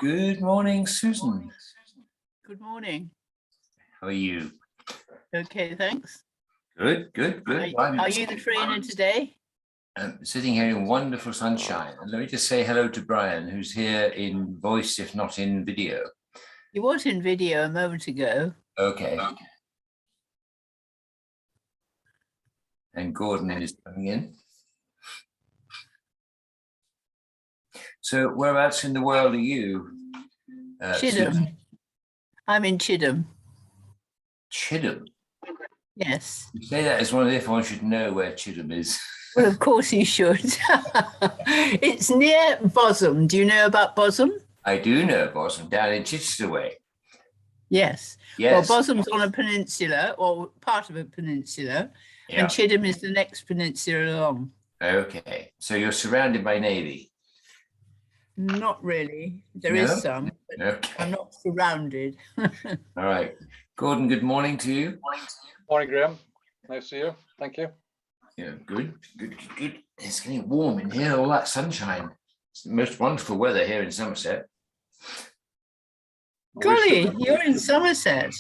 Good morning, Susan. Good morning. How are you? Okay, thanks. Good, good, good. Are you the trainer today? I'm sitting here in wonderful sunshine. And let me just say hello to Brian, who's here in voice, if not in video. He was in video a moment ago. Okay. And Gordon is coming in. So whereabouts in the world are you? Chidham. Susan? I'm in Chidham. Chidham? Yes. You say that as one if one should know where Chidham is. Well, of course you should. It's near Bosham. Do you know about Bosham? I do know Bosham, down in Chichester way. Yes. Yes. Well, Bosham's on a peninsula, or part of a peninsula, Yeah. and Chidham is the next peninsula along. Okay. So you're surrounded by Navy. Not really. There No? is some, but Okay. I'm not surrounded. All right. Gordon, good morning to you. Morning, Graham. Nice to see you. Thank you. Yeah, good, good, good. It's getting warm in here, all that sunshine. It's the most wonderful weather here in Somerset. Golly, you're in Somerset.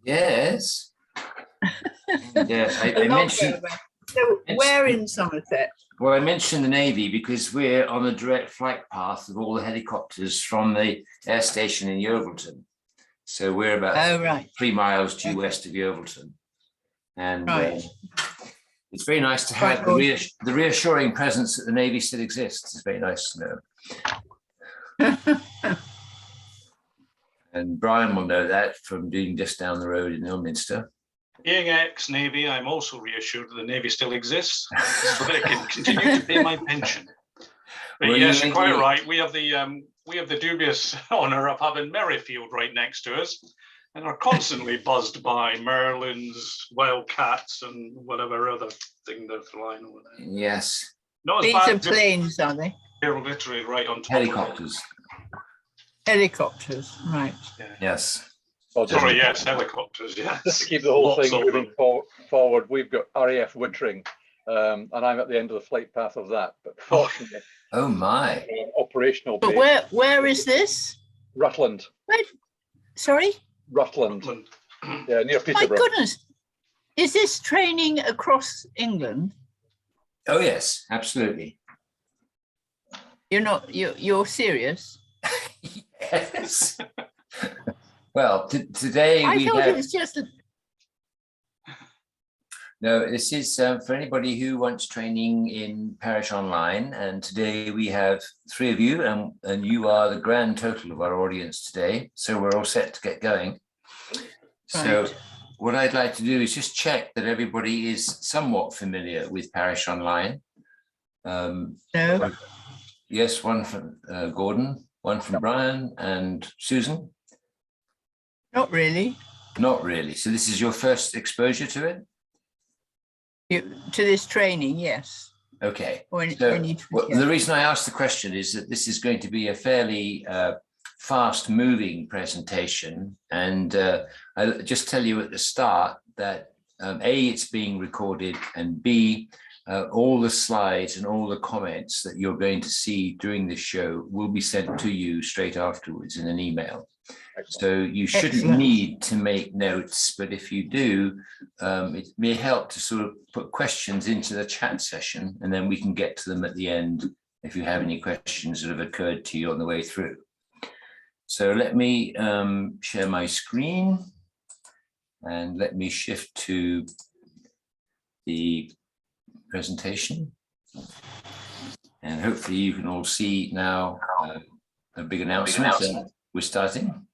Yes. And, I mentioned, So where in Somerset? well, I mentioned the Navy because we're on the direct flight path of all the helicopters from the air station in Yeovilton. So we're about 3 miles due west of Yeovilton. And it's very nice to have the reassuring presence that the Navy still exists. It's very nice to know. And Brian will know that from being just down the road in Ilminster. Being ex-Navy, I'm also reassured that the Navy still exists, so that I can continue to pay my pension. But Well, yes, you're quite right. We have the dubious honour of having Merrifield right next to us, and are constantly buzzed by merlins, wildcats, and whatever other thing they're flying over there. Yes. Not These are planes, are they? They're literally right on top. Helicopters. Helicopters, right. Yeah. Yes. Well, Sorry, yes, helicopters, yes. Just to keep the whole Lots thing of moving them. forward, we've got RAF Wittering, and I'm at the end of the flight path of that. But fortunately, Oh my. operational But base, where is this? Rutland. Where? Sorry? Rutland. Rutland. Yeah, near My Peterborough. goodness. Is this training across England? Oh yes, absolutely. You're serious? Yes. Well, today I we thought have. it was just a... No, this is for anybody who wants training in Parish Online. And today we have 3 of you, and you are the grand total of our audience today. So we're all set to get going. So what I'd like to do is just check that everybody is somewhat familiar with Parish Online. No. Yes, one from Gordon, one from Brian and Susan. Not really. Not really. So this is your first exposure to it? To this training, yes. Okay. The reason I asked the question is that this is going to be a fairly fast-moving presentation. And I'll just tell you at the start that A, it's being recorded, and B, all the slides and all the comments that you're going to see during this show will be sent to you straight afterwards in an email. So you shouldn't need to make notes, but if you do, it may help to sort of put questions into the chat session, and then we can get to them at the end if you have any questions that have occurred to you on the way through. So let me share my screen, and let me shift to the presentation. And hopefully you can all see now a big announcement that we're starting.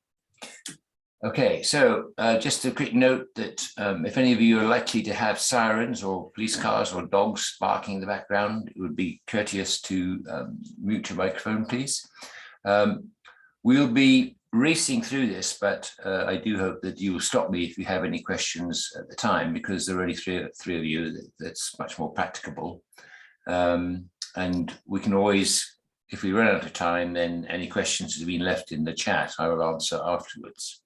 Okay, so just a quick note that if any of you are likely to have sirens or police cars or dogs barking in the background, it would be courteous to mute your microphone, please. We'll be racing through this, but I do hope that you will stop me if you have any questions at the time, because there are only three of you. That's much more practicable. And we can always, if we run out of time, then any questions that have been left in the chat, I will answer afterwards.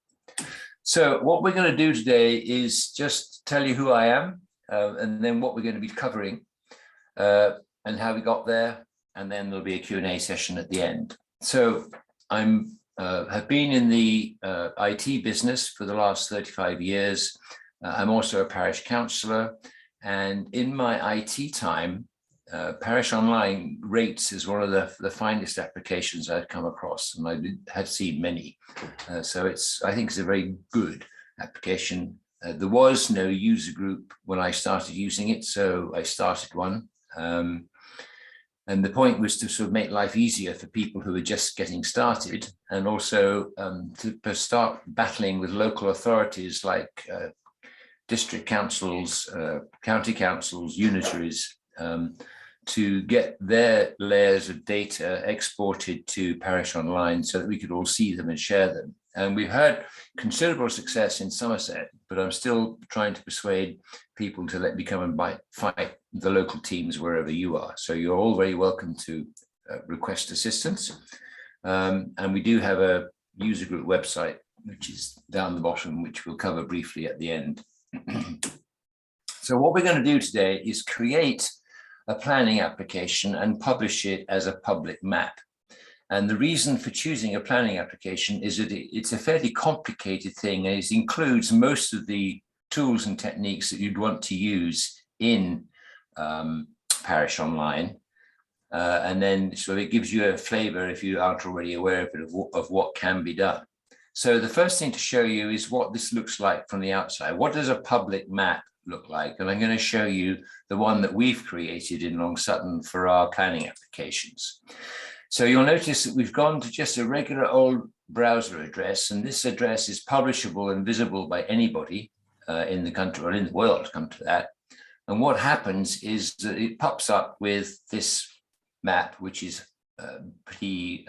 So what we're going to do today is just tell you who I am, and then what we're going to be covering, and how we got there, and then there'll be a Q&A session at the end. So I'm have been in the IT business for the last 35 years. I'm also a parish councillor, and in my IT time, Parish Online rates is one of the finest applications I've come across, and I have seen many. So I think it's a very good application. There was no user group when I started using it, so I started one. And the point was to sort of make life easier for people who are just getting started, and also to start battling with local authorities like district councils, county councils, unitaries, to get their layers of data exported to Parish Online so that we could all see them and share them. And we've had considerable success in Somerset, but I'm still trying to persuade people to let me come and fight the local teams wherever you are. So you're all very welcome to request assistance. And we do have a user group website, which is down the bottom, which we'll cover briefly at the end. So what we're going to do today is create a planning application and publish it as a public map. And the reason for choosing a planning application is that it's a fairly complicated thing, and it includes most of the tools and techniques that you'd want to use in Parish Online. And then so it gives you a flavor, if you aren't already aware of it, of what can be done. So the first thing to show you is what this looks like from the outside. What does a public map look like? And I'm going to show you the one that we've created in Long Sutton for our planning applications. So you'll notice that we've gone to just a regular old browser address, and this address is publishable and visible by anybody in the country or in the world, come to that. And what happens is that it pops up with this map, which is pretty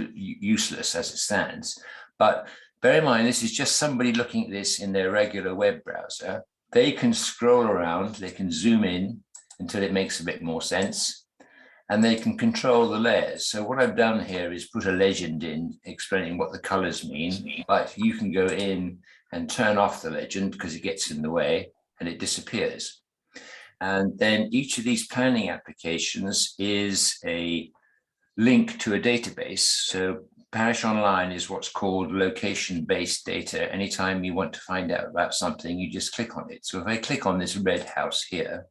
useless as it stands. But bear in mind, this is just somebody looking at this in their regular web browser. They can scroll around, they can zoom in until it makes a bit more sense, and they can control the layers. So what I've done here is put a legend in explaining what the colors mean, but you can go in and turn off the legend because it gets in the way and it disappears. And then each of these planning applications is a link to a database. So Parish Online is what's called location-based data. Anytime you want to find out about something, you just click on it. So if I click on this red house here,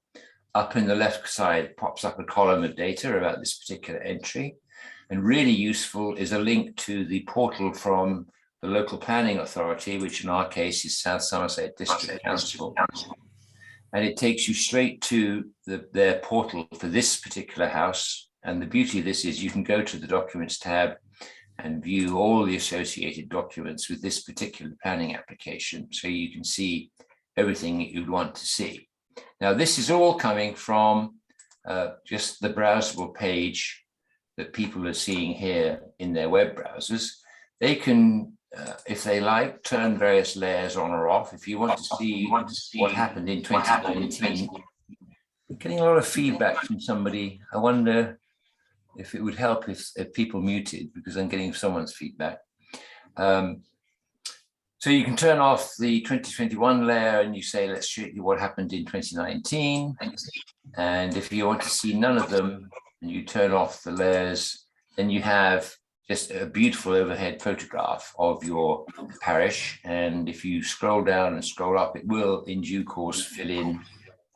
up in the left side pops up a column of data about this particular entry. And really useful is a link to the portal from the local planning authority, which in our case is South Somerset District Council. And it takes you straight to their portal for this particular house. And the beauty of this is you can go to the Documents tab and view all the associated documents with this particular planning application. So you can see everything that you'd want to see. Now, this is all coming from just the browsable page that people are seeing here in their web browsers. They can, if they like, turn various layers on or off. If you want to see what happened in 2019, I'm getting a lot of feedback from somebody. I wonder if it would help if people muted, because I'm getting someone's feedback. So you can turn off the 2021 layer and you say, let's show you what happened in 2019. And if you want to see none of them and you turn off the layers, then you have just a beautiful overhead photograph of your parish. And if you scroll down and scroll up, it will in due course fill in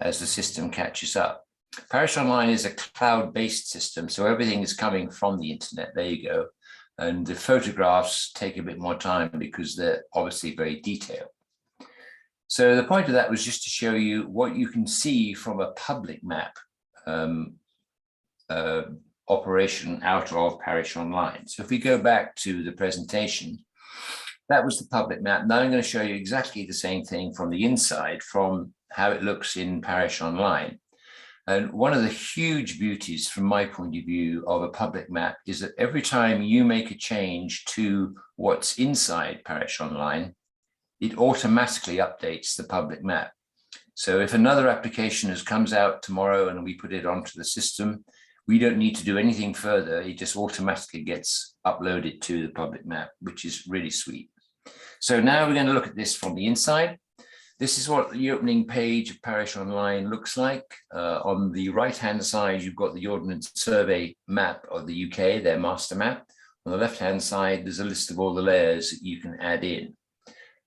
as the system catches up. Parish Online is a cloud-based system, so everything is coming from the internet. There you go. And the photographs take a bit more time because they're obviously very detailed. So the point of that was just to show you what you can see from a public map operation out of Parish Online. So if we go back to the presentation, that was the public map. Now I'm going to show you exactly the same thing from the inside, from how it looks in Parish Online. And one of the huge beauties from my point of view of a public map is that every time you make a change to what's inside Parish Online, it automatically updates the public map. So if another application comes out tomorrow and we put it onto the system, we don't need to do anything further. It just automatically gets uploaded to the public map, which is really sweet. So now we're going to look at this from the inside. This is what the opening page of Parish Online looks like. On the right-hand side, you've got the Ordnance Survey map of the UK, their master map. On the left-hand side, there's a list of all the layers that you can add in.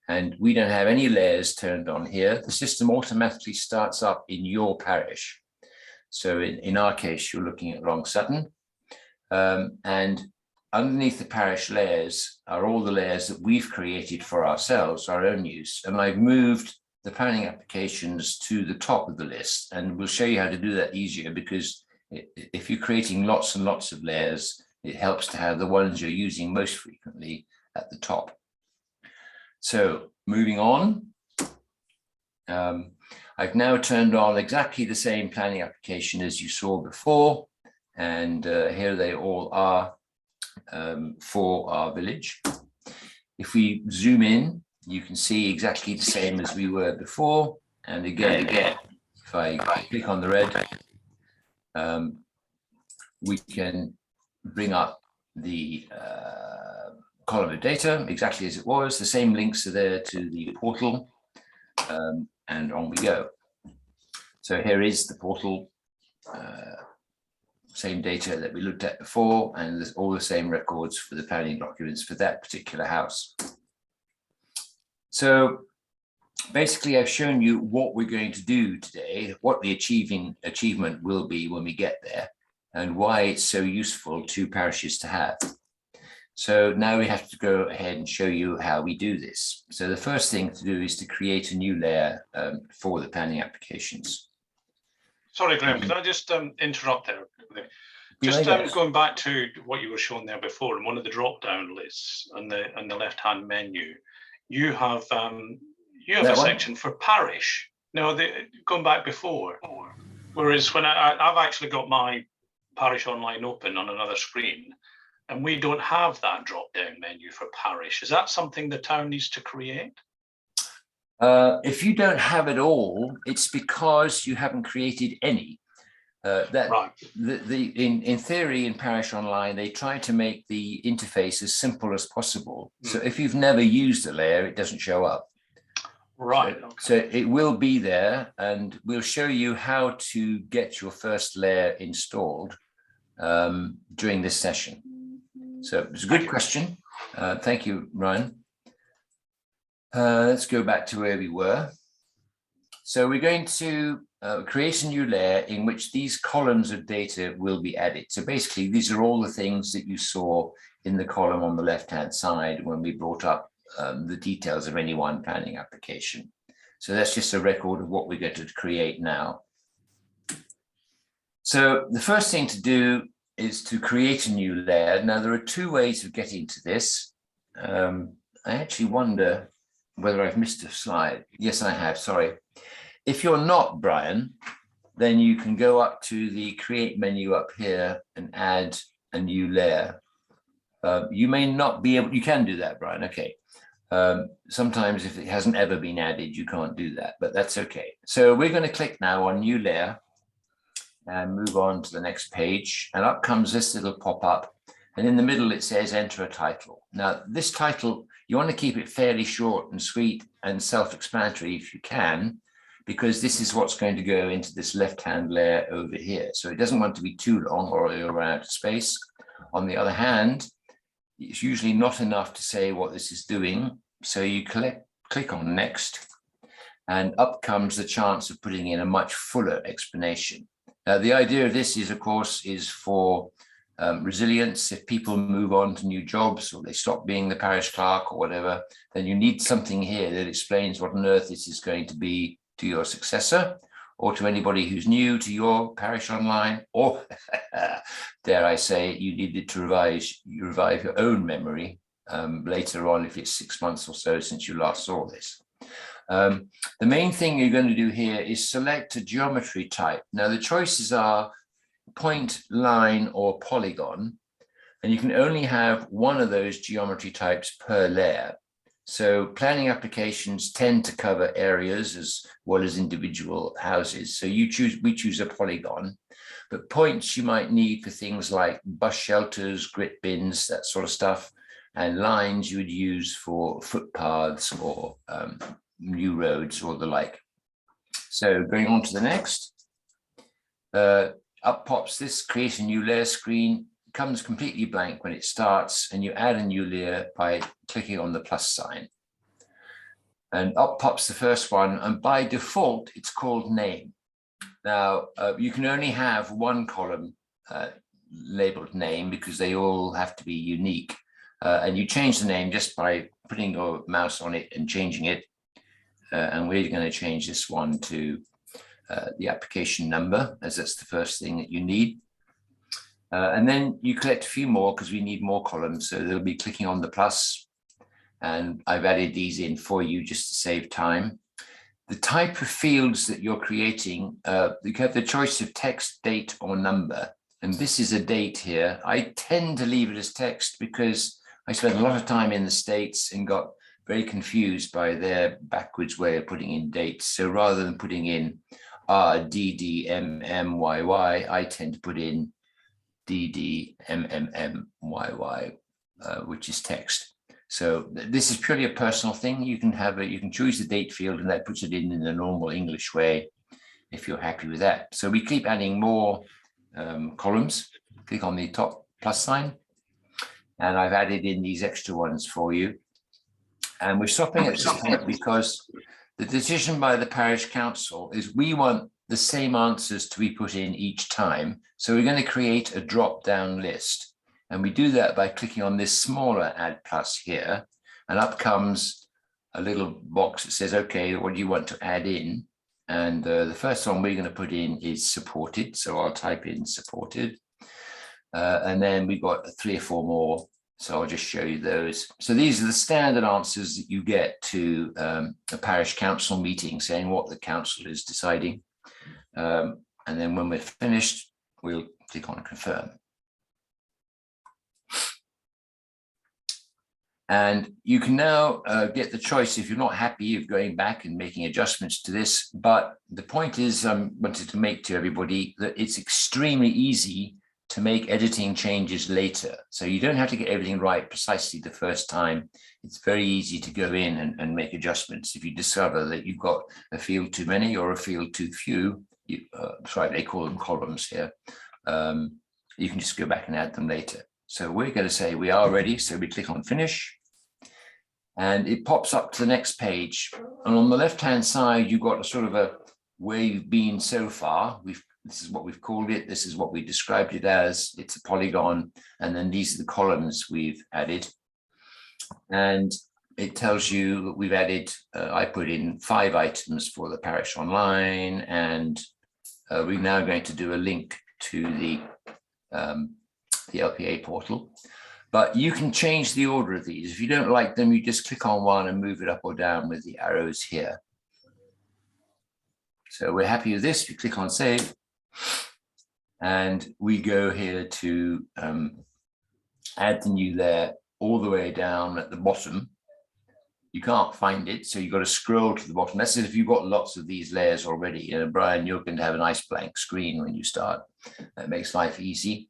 And we don't have any layers turned on here. The system automatically starts up in your parish. So in our case, you're looking at Long Sutton. And underneath the parish layers are all the layers that we've created for ourselves, our own use. And I've moved the planning applications to the top of the list. And we'll show you how to do that easier, because if you're creating lots and lots of layers, it helps to have the ones you're using most frequently at the top. So moving on, I've now turned on exactly the same planning application as you saw before. And here they all are for our village. If we zoom in, you can see exactly the same as we were before. And again, if I click on the red, we can bring up the column of data exactly as it was. The same links are there to the portal, and on we go. So here is the portal, same data that we looked at before, and there's all the same records for the planning documents for that particular house. So basically, I've shown you what we're going to do today, what the achievement will be when we get there, and why it's so useful to parishes to have. So now we have to go ahead and show you how we do this. So the first thing to do is to create a new layer for the planning applications. Sorry, Graham, can I just interrupt there? Just going back to what you were showing there before, in one of the drop-down lists on the left-hand menu, you have a section for parish. No, going back before. Whereas when I've actually got my parish online open on another screen, and we don't have that drop-down menu for parish. Is that something the town needs to create? If you don't have it all, it's because you haven't created any. Right. In theory, in Parish Online, they try to make the interface as simple as possible. So if you've never used a layer, it doesn't show up. Right. So it will be there, and we'll show you how to get your first layer installed during this session. So it's a good question. Thank you, Ryan. Let's go back to where we were. So we're going to create a new layer in which these columns of data will be added. So basically, these are all the things that you saw in the column on the left-hand side when we brought up the details of any one planning application. So that's just a record of what we're going to create now. So the first thing to do is to create a new layer. Now, there are two ways of getting to this. I actually wonder whether I've missed a slide. Yes, I have, sorry. If you're not Brian, then you can go up to the create menu up here and add a new layer. You may not be able, you can do that, Brian, okay. Sometimes if it hasn't ever been added, you can't do that, but that's okay. So we're going to click now on new layer and move on to the next page. And up comes this little pop-up. And in the middle, it says enter a title. Now, this title, you want to keep it fairly short and sweet and self-explanatory if you can, because this is what's going to go into this left-hand layer over here. So it doesn't want to be too long or you'll run out of space. On the other hand, it's usually not enough to say what this is doing. So you click on next, and up comes the chance of putting in a much fuller explanation. Now, the idea of this is, of course, is for resilience. If people move on to new jobs or they stop being the parish clerk or whatever, then you need something here that explains what on earth this is going to be to your successor or to anybody who's new to your Parish Online, or dare I say, you needed to revive your own memory later on if it's 6 months or so since you last saw this. The main thing you're going to do here is select a geometry type. Now, the choices are point, line, or polygon, and you can only have one of those geometry types per layer. So planning applications tend to cover areas as well as individual houses. So we choose a polygon, but points you might need for things like bus shelters, grit bins, that sort of stuff, and lines you would use for footpaths or new roads or the like. So going on to the next, up pops this create a new layer screen. comes completely blank when it starts, and you add a new layer by clicking on the plus sign. And up pops the first one, and by default, it's called name. Now, you can only have one column labeled name because they all have to be unique. And you change the name just by putting your mouse on it and changing it. And we're going to change this one to the application number, as that's the first thing that you need. And then you collect a few more because we need more columns. So they'll be clicking on the plus. And I've added these in for you just to save time. The type of fields that you're creating, you have the choice of text, date, or number. And this is a date here. I tend to leave it as text because I spent a lot of time in the States and got very confused by their backwards way of putting in dates. So rather than putting in DDMMYY, I tend to put in DDMMMYY, which is text. So this is purely a personal thing. You can have you can choose the date field, and that puts it in the normal English way if you're happy with that. So we keep adding more columns. Click on the top plus sign, and I've added in these extra ones for you. And we're stopping at this point because the decision by the parish council is we want the same answers to be put in each time. So we're going to create a drop-down list. And we do that by clicking on this smaller add plus here. And up comes a little box that says, okay, what do you want to add in? And the first one we're going to put in is supported. So I'll type in supported. And then we've got 3 or 4 more. So I'll just show you those. So these are the standard answers that you get to a parish council meeting saying what the council is deciding. And then when we're finished, we'll click on confirm. And you can now get the choice if you're not happy of going back and making adjustments to this. But the point is, I wanted to make to everybody that it's extremely easy to make editing changes later. So you don't have to get everything right precisely the first time. It's very easy to go in and make adjustments. If you discover that you've got a field too many or a field too few, sorry, they call them columns here, you can just go back and add them later. So we're going to say we are ready. So we click on finish and it pops up to the next page. And on the left-hand side, you've got a sort of a where you've been so far. This is what we've called it. This is what we described it as. It's a polygon. And then these are the columns we've added. And it tells you that we've added, I put in 5 items for the parish online. And we're now going to do a link to the LPA portal. But you can change the order of these. If you don't like them, you just click on one and move it up or down with the arrows here. So we're happy with this. We click on save. And we go here to add the new layer all the way down at the bottom. You can't find it, so you've got to scroll to the bottom. That's if you've got lots of these layers already. Brian, you're going to have a nice blank screen when you start. That makes life easy.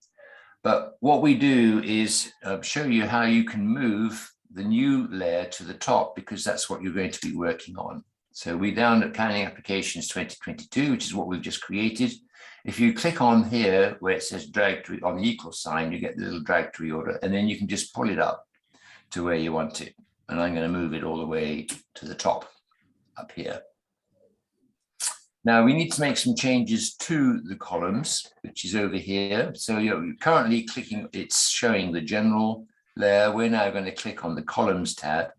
But what we do is show you how you can move the new layer to the top, because that's what you're going to be working on. So we're down at Planning Applications 2022, which is what we've just created. If you click on here where it says drag to on the equal sign, you get the little drag to reorder, and then you can just pull it up to where you want it. And I'm going to move it all the way to the top up here. Now we need to make some changes to the columns, which is over here. So you're currently clicking, it's showing the general layer. We're now going to click on the columns tab,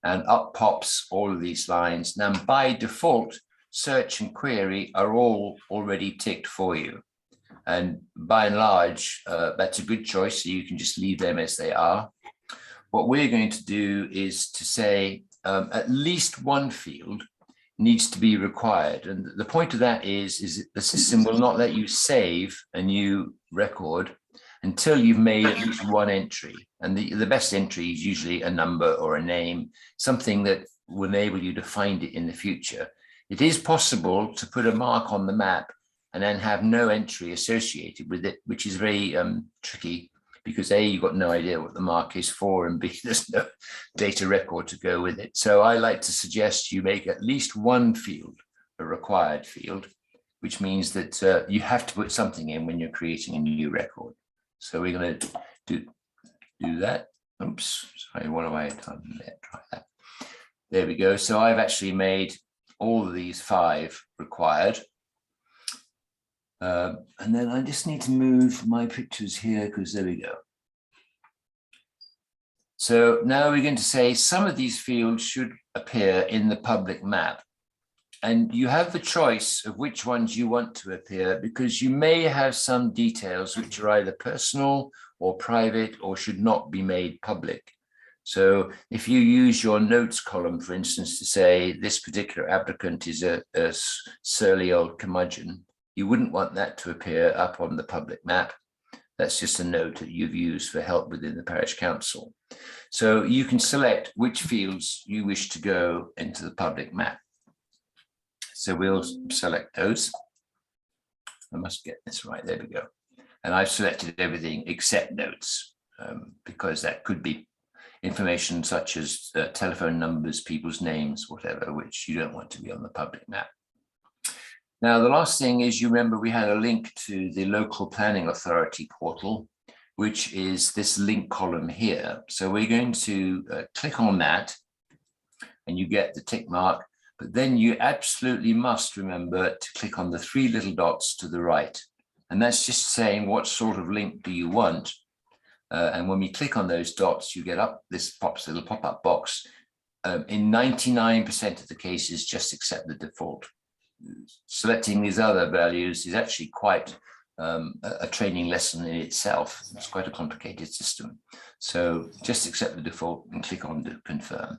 and up pops all of these lines. Now by default, search and query are all already ticked for you. And by and large, that's a good choice. So you can just leave them as they are. What we're going to do is to say at least one field needs to be required. And the point of that is that the system will not let you save a new record until you've made at least one entry. And the best entry is usually a number or a name, something that will enable you to find it in the future. It is possible to put a mark on the map and then have no entry associated with it, which is very tricky, because A, you've got no idea what the mark is for, and B, there's no data record to go with it. So I like to suggest you make at least one field a required field, which means that you have to put something in when you're creating a new record. So we're going to do that. Oops, sorry, what have I done there? Try that. There we go. So I've actually made all of these 5 required. And then I just need to move my pictures here because there we go. So now we're going to say some of these fields should appear in the public map. And you have the choice of which ones you want to appear, because you may have some details which are either personal or private or should not be made public. So if you use your notes column, for instance, to say this particular applicant is a surly old curmudgeon, you wouldn't want that to appear up on the public map. That's just a note that you've used for help within the parish council. So you can select which fields you wish to go into the public map. So we'll select those. I must get this right. There we go. And I've selected everything except notes, because that could be information such as telephone numbers, people's names, whatever, which you don't want to be on the public map. Now, the last thing is, you remember we had a link to the local planning authority portal, which is this link column here. So we're going to click on that and you get the tick mark, but then you absolutely must remember to click on the 3 little dots to the right. And that's just saying what sort of link do you want. And when we click on those dots, you get up this little pop-up box. In 99% of the cases, just accept the default. Selecting these other values is actually quite a training lesson in itself. It's quite a complicated system. So just accept the default and click on to confirm.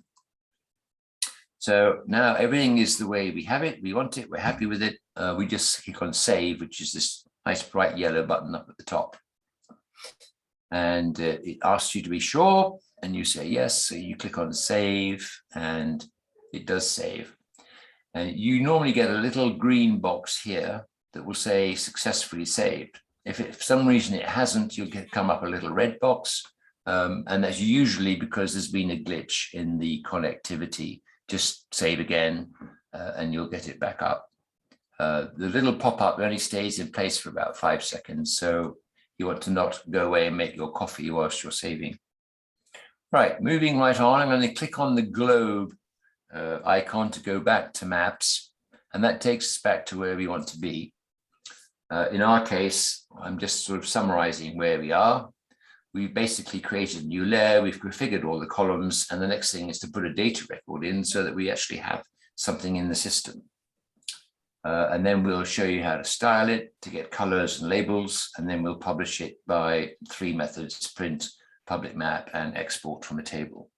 So now everything is the way we have it. We want it. We're happy with it. We just click on save, which is this nice bright yellow button up at the top. And it asks you to be sure, and you say yes. So you click on save, and it does save. And you normally get a little green box here that will say successfully saved. If for some reason it hasn't, you'll come up a little red box. And that's usually because there's been a glitch in the connectivity. Just save again, and you'll get it back up. The little pop-up only stays in place for about 5 seconds. So you want to not go away and make your coffee whilst you're saving. Right, moving right on, I'm going to click on the globe icon to go back to maps, and that takes us back to where we want to be. In our case, I'm just sort of summarizing where we are. We've basically created a new layer, we've configured all the columns, and the next thing is to put a data record in so that we actually have something in the system. And then we'll show you how to style it to get colors and labels, and then we'll publish it by 3 methods: print, public map, and export from a table.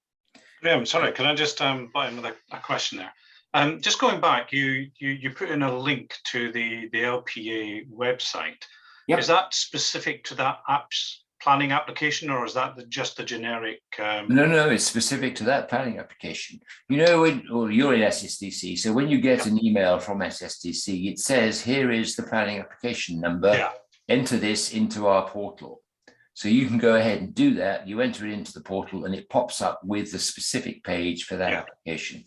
Graham, sorry, can I just buy another question there? Just going back, you put in a link to the LPA website. Yep. Is that specific to that app's planning application, or is that just the generic? No, it's specific to that planning application. You know, you're in SSDC, so when you get an email from SSDC, it says, here is the planning application number. Yeah. Enter this into our portal. So you can go ahead and do that. You enter it into the portal and it pops up with the specific page for that application.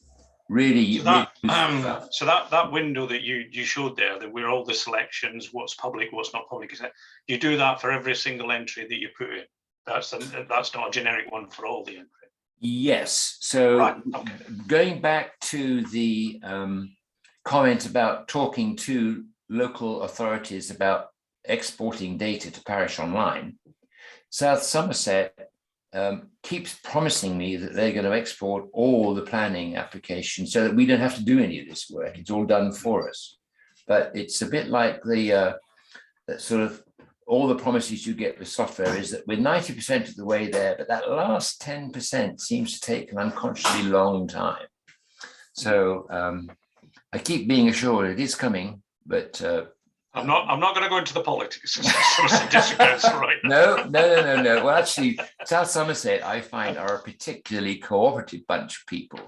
Really, so that window that you showed there, that where all the selections, what's public, what's not public, you do that for every single entry that you put in. That's not a generic one for all the entry. Yes. So going back to the comment about talking to local authorities about exporting data to Parish Online, South Somerset keeps promising me that they're going to export all the planning applications so that we don't have to do any of this work. It's all done for us. But it's a bit like the sort of all the promises you get with software is that we're 90% of the way there, but that last 10% seems to take an unconsciously long time. So I keep being assured it is coming, but I'm not going to go into the politics. Right now. No. Well, actually, South Somerset, I find, are a particularly cooperative bunch of people.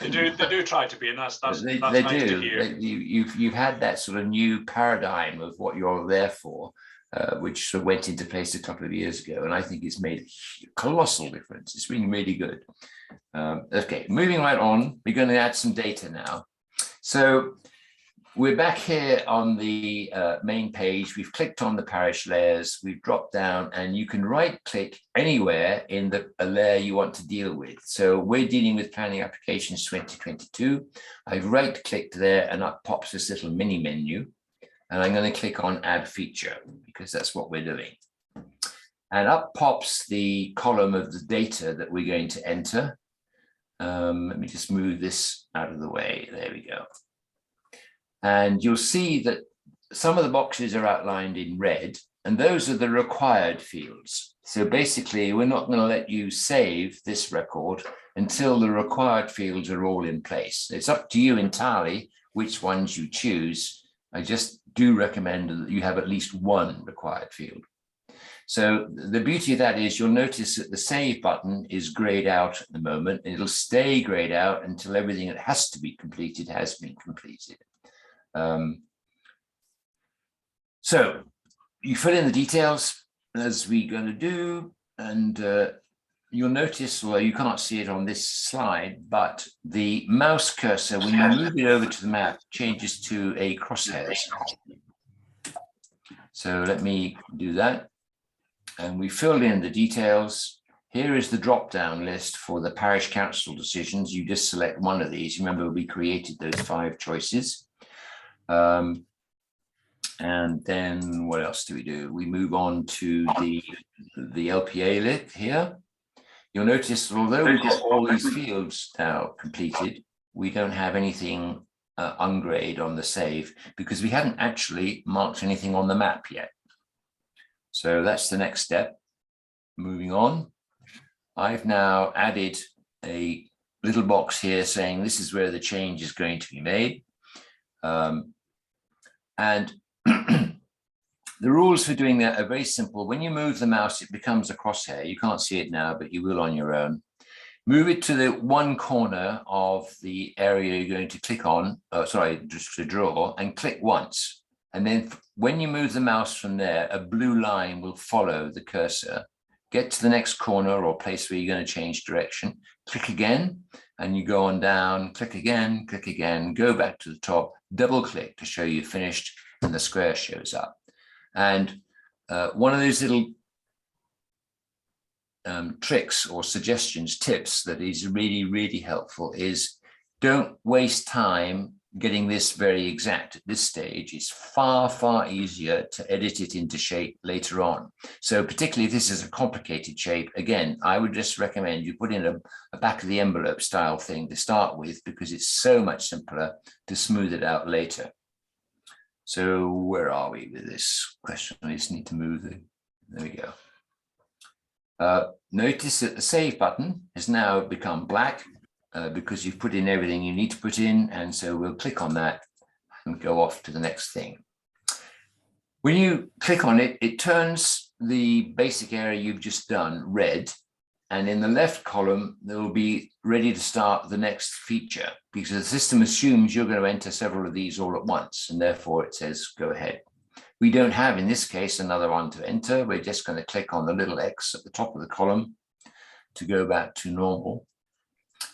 They do try to be, and that's they nice do. To hear. You've had that sort of new paradigm of what you're there for, which sort of went into place a couple of years ago, and I think it's made a colossal difference. It's been really good. Okay, moving right on, we're going to add some data now. So we're back here on the main page. We've clicked on the parish layers. We've dropped down, and you can right click anywhere in a layer you want to deal with. So we're dealing with Planning Applications 2022. I've right clicked there, and up pops this little mini menu. And I'm going to click on Add Feature because that's what we're doing. And up pops the column of the data that we're going to enter. Let me just move this out of the way. There we go. And you'll see that some of the boxes are outlined in red, and those are the required fields. So basically, we're not going to let you save this record until the required fields are all in place. It's up to you entirely which ones you choose. I just do recommend that you have at least one required field. So the beauty of that is you'll notice that the Save button is grayed out at the moment. It'll stay grayed out until everything that has to be completed has been completed. So you fill in the details as we're going to do, and you'll notice, although you can't see it on this slide, but the mouse cursor, when you move it over to the map, changes to a crosshairs. So let me do that. And we filled in the details. Here is the drop-down list for the parish council decisions. You just select one of these. Remember, we created those 5 choices. And then what else do? We move on to the LPA list here. You'll notice that although we've got all these fields now completed, we don't have anything ungrayed on the save because we hadn't actually marked anything on the map yet. So that's the next step. Moving on, I've now added a little box here saying this is where the change is going to be made. And the rules for doing that are very simple. When you move the mouse, it becomes a crosshair. You can't see it now, but you will on your own. Move it to the one corner of the area you're going to click on, just to draw, and click once. And then when you move the mouse from there, a blue line will follow the cursor. Get to the next corner or place where you're going to change direction. Click again, and you go on down, click again, go back to the top, double click to show you finished, and the square shows up. And one of those little tricks or suggestions, tips that is really, really helpful is don't waste time getting this very exact at this stage. It's far, far easier to edit it into shape later on. So particularly if this is a complicated shape, again, I would just recommend you put in a back of the envelope style thing to start with because it's so much simpler to smooth it out later. So where are we with this question? I just need to move there we go. Notice that the Save button has now become black because you've put in everything you need to put in. And so we'll click on that and go off to the next thing. When you click on it, it turns the basic area you've just done red. And in the left column, there will be ready to start the next feature because the system assumes you're going to enter several of these all at once. And therefore it says, go ahead. We don't have, in this case, another one to enter. We're just going to click on the little X at the top of the column to go back to normal.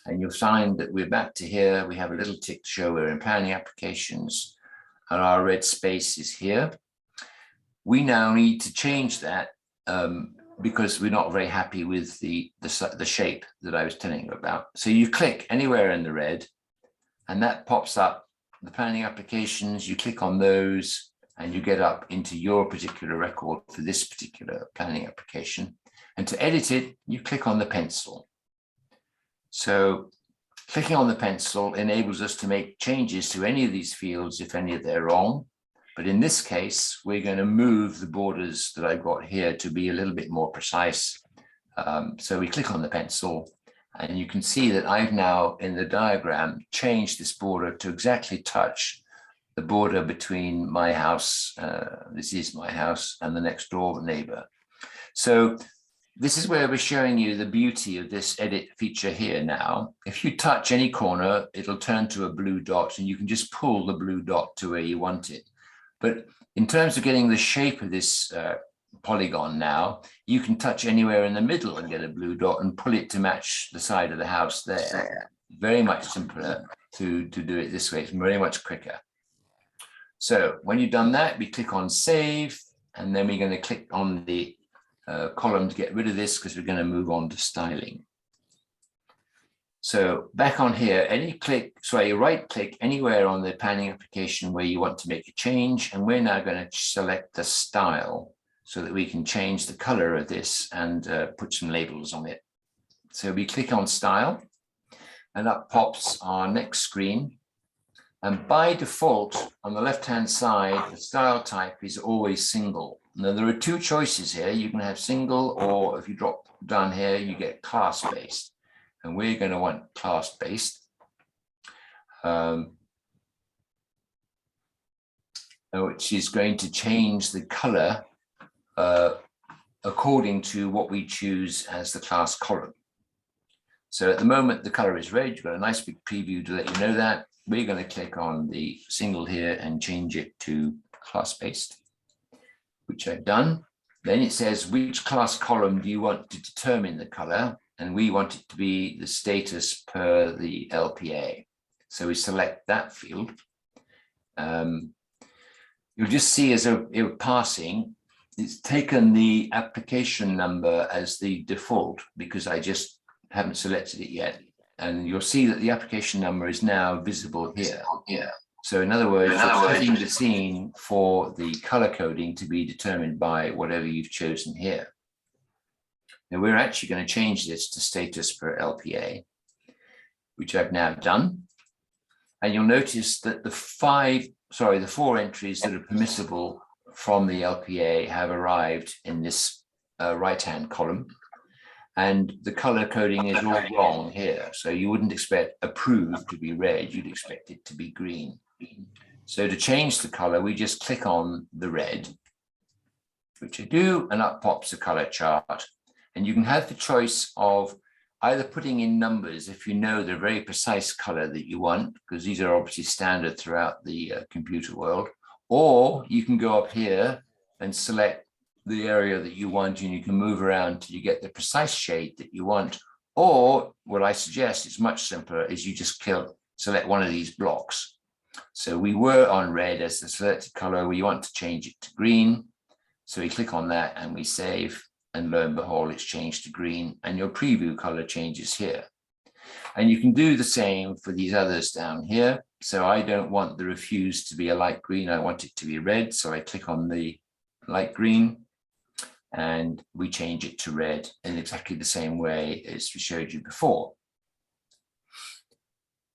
And you'll find that we're back to here. We have a little tick to show we're in planning applications and our red space is here. We now need to change that because we're not very happy with the shape that I was telling you about. So you click anywhere in the red and that pops up the planning applications. You click on those and you get up into your particular record for this particular planning application. And to edit it, you click on the pencil. So clicking on the pencil enables us to make changes to any of these fields if any of them are wrong. But in this case, we're going to move the borders that I've got here to be a little bit more precise. So we click on the pencil and you can see that I've now in the diagram changed this border to exactly touch the border between my house, this is my house, and the next door neighbor. So this is where we're showing you the beauty of this edit feature here now. If you touch any corner, it'll turn to a blue dot and you can just pull the blue dot to where you want it. But in terms of getting the shape of this polygon now, you can touch anywhere in the middle and get a blue dot and pull it to match the side of the house there. Very much simpler to do it this way. It's very much quicker. So when you've done that, we click on save, and then we're going to click on the column to get rid of this because we're going to move on to styling. So back on here, right click anywhere on the planning application where you want to make a change. And we're now going to select the style so that we can change the color of this and put some labels on it. So we click on style, and up pops our next screen. And by default, on the left-hand side, the style type is always single. Now, there are two choices here. You can have single, or if you drop down here, you get class-based. And we're going to want class-based. Which is going to change the color according to what we choose as the class column. So at the moment, the color is red. You've got a nice big preview to let you know that. We're going to click on the single here and change it to class-based, which I've done. Then it says, which class column do you want to determine the color? And we want it to be the status per the LPA. So we select that field. You'll just see as we're passing, it's taken the application number as the default because I just haven't selected it yet. And you'll see that the application number is now visible here. So in other words, you're setting the scene for the color coding to be determined by whatever you've chosen here. Now we're actually going to change this to status per LPA, which I've now done. And you'll notice that the four entries that are permissible from the LPA have arrived in this right-hand column. And the color coding is all wrong here. So you wouldn't expect approved to be red, you'd expect it to be green. So to change the color, we just click on the red, which I do, and up pops the color chart. And you can have the choice of either putting in numbers if you know the very precise color that you want, because these are obviously standard throughout the computer world, or you can go up here and select the area that you want, and you can move around till you get the precise shade that you want. Or what I suggest is much simpler, is you just select one of these blocks. So we were on red as the selected color. We want to change it to green. So we click on that and we save, and lo and behold, it's changed to green, and your preview color changes here. And you can do the same for these others down here. So I don't want the refuse to be a light green. I want it to be red. So I click on the light green, and we change it to red in exactly the same way as we showed you before.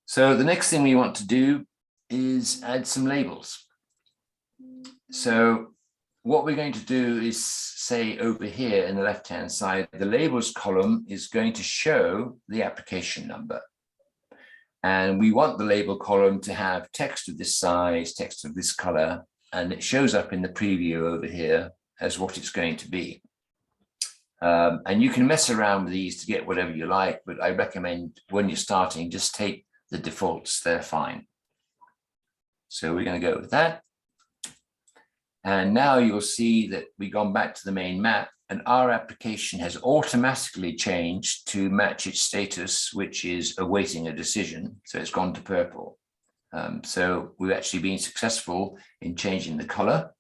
So the next thing we want to do is add some labels. So what we're going to do is say over here in the left-hand side, the labels column is going to show the application number. And we want the label column to have text of this size, text of this color, and it shows up in the preview over here as what it's going to be. And you can mess around with these to get whatever you like, but I recommend when you're starting, just take the defaults, they're fine. So we're going to go with that. And now you'll see that we've gone back to the main map, and our application has automatically changed to match its status, which is awaiting a decision. So it's gone to purple. So we've actually been successful in changing the color.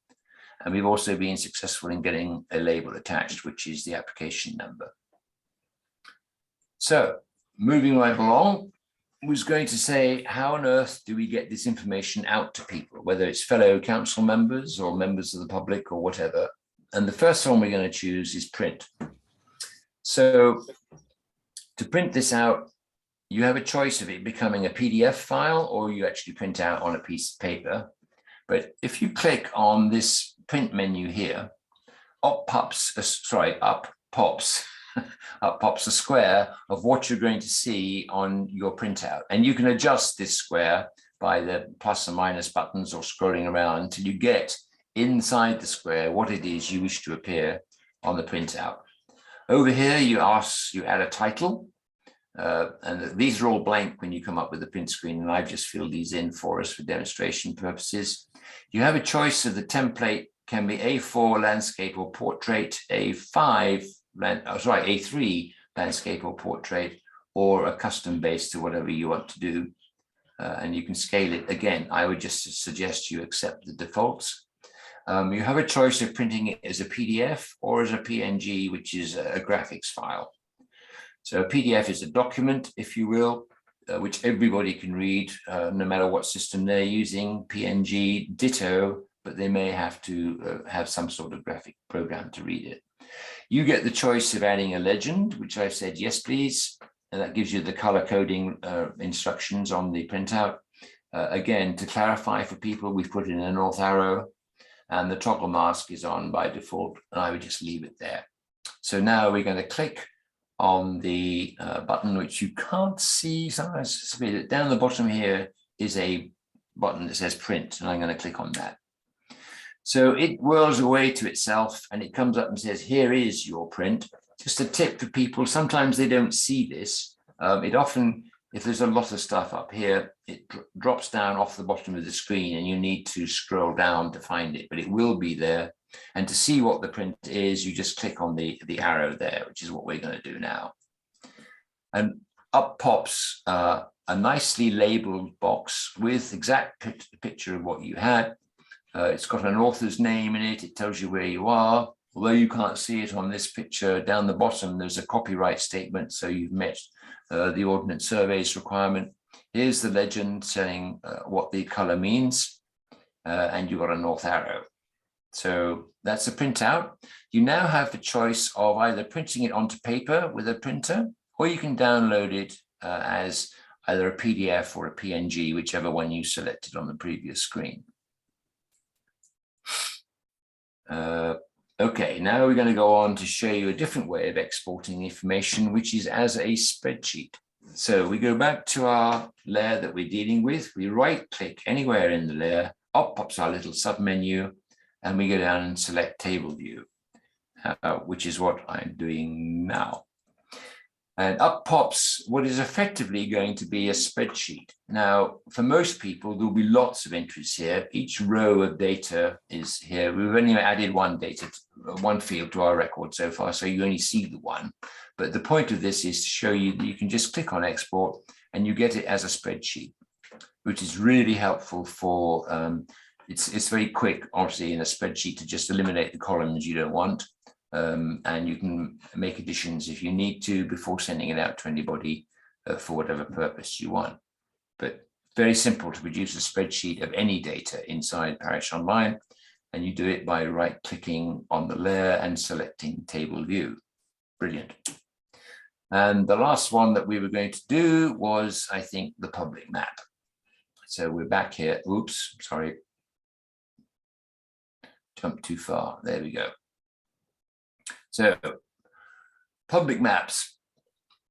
And we've also been successful in getting a label attached, which is the application number. So moving right along, I was going to say, how on earth do we get this information out to people, whether it's fellow council members or members of the public or whatever? And the first one we're going to choose is print. So to print this out, you have a choice of it becoming a PDF file, or you actually print out on a piece of paper. But if you click on this print menu here, up pops a square of what you're going to see on your printout. And you can adjust this square by the plus or minus buttons or scrolling around until you get inside the square what it is you wish to appear on the printout. Over here, you add a title. And these are all blank when you come up with the print screen, and I've just filled these in for us for demonstration purposes. You have a choice of the template, can be A4 landscape or portrait, A3 landscape or portrait, or a custom base to whatever you want to do. and you can scale it. Again, I would just suggest you accept the defaults. You have a choice of printing it as a PDF or as a PNG, which is a graphics file. So a PDF is a document, if you will, which everybody can read, no matter what system they're using. PNG, ditto, but they may have to have some sort of graphic program to read it. You get the choice of adding a legend, which I've said, yes, please. And that gives you the color coding instructions on the printout. Again, to clarify for people, we've put in a north arrow, and the toggle mask is on by default, and I would just leave it there. So now we're going to click on the button, which you can't see. Sometimes down the bottom here is a button that says print, and I'm going to click on that. So it whirls away to itself, and it comes up and says, here is your print. Just a tip for people, sometimes they don't see this. It often, if there's a lot of stuff up here, it drops down off the bottom of the screen and you need to scroll down to find it, but it will be there. And to see what the print is, you just click on the arrow there, which is what we're going to do now. And up pops a nicely labeled box with exact picture of what you had. It's got an author's name in it. It tells you where you are. Although you can't see it on this picture, down the bottom, there's a copyright statement. So you've met the Ordnance Survey's requirement. Here's the legend saying what the color means. And you've got a north arrow. So that's a printout. You now have the choice of either printing it onto paper with a printer, or you can download it as either a PDF or a PNG, whichever one you selected on the previous screen. Okay, now we're going to go on to show you a different way of exporting information, which is as a spreadsheet. So we go back to our layer that we're dealing with. We right click anywhere in the layer, up pops our little sub menu, and we go down and select table view, which is what I'm doing now. And up pops what is effectively going to be a spreadsheet. Now, for most people, there'll be lots of entries here. Each row of data is here. We've only added one field to our record so far, so you only see the one. But the point of this is to show you that you can just click on export and you get it as a spreadsheet, which is really helpful for, it's very quick, obviously, in a spreadsheet to just eliminate the columns you don't want. And you can make additions if you need to before sending it out to anybody for whatever purpose you want. But very simple to produce a spreadsheet of any data inside Parish Online, and you do it by right-clicking on the layer and selecting Table View. Brilliant. And the last one that we were going to do was, I think, the public map. So we're back here. Oops, sorry. Jumped too far. There we go. So, public maps.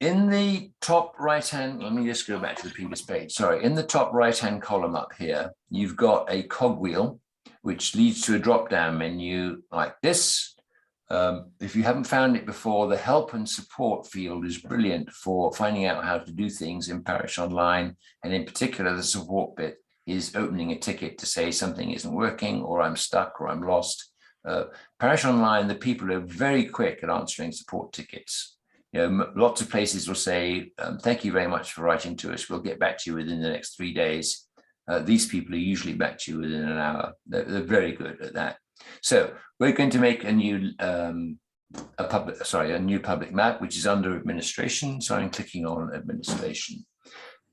In the top right-hand, let me just go back to the previous page. Sorry, in the top right-hand column up here, you've got a cogwheel, which leads to a drop-down menu like this. If you haven't found it before, the help and support field is brilliant for finding out how to do things in Parish Online. And in particular, the support bit is opening a ticket to say something isn't working, or I'm stuck, or I'm lost. Parish Online, the people are very quick at answering support tickets. You know, lots of places will say, thank you very much for writing to us. We'll get back to you within the next 3 days. These people are usually back to you within an hour. They're very good at that. So we're going to make a new public map, which is under administration. So I'm clicking on administration.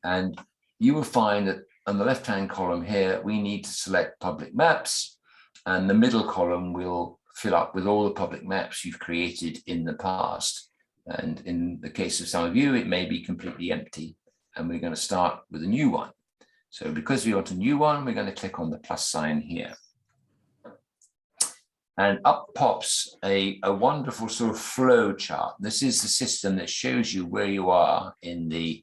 And you will find that on the left-hand column here, we need to select public maps. And the middle column will fill up with all the public maps you've created in the past. And in the case of some of you, it may be completely empty. And we're going to start with a new one. So because we want a new one, we're going to click on the plus sign here. And up pops a wonderful sort of flow chart. This is the system that shows you where you are in the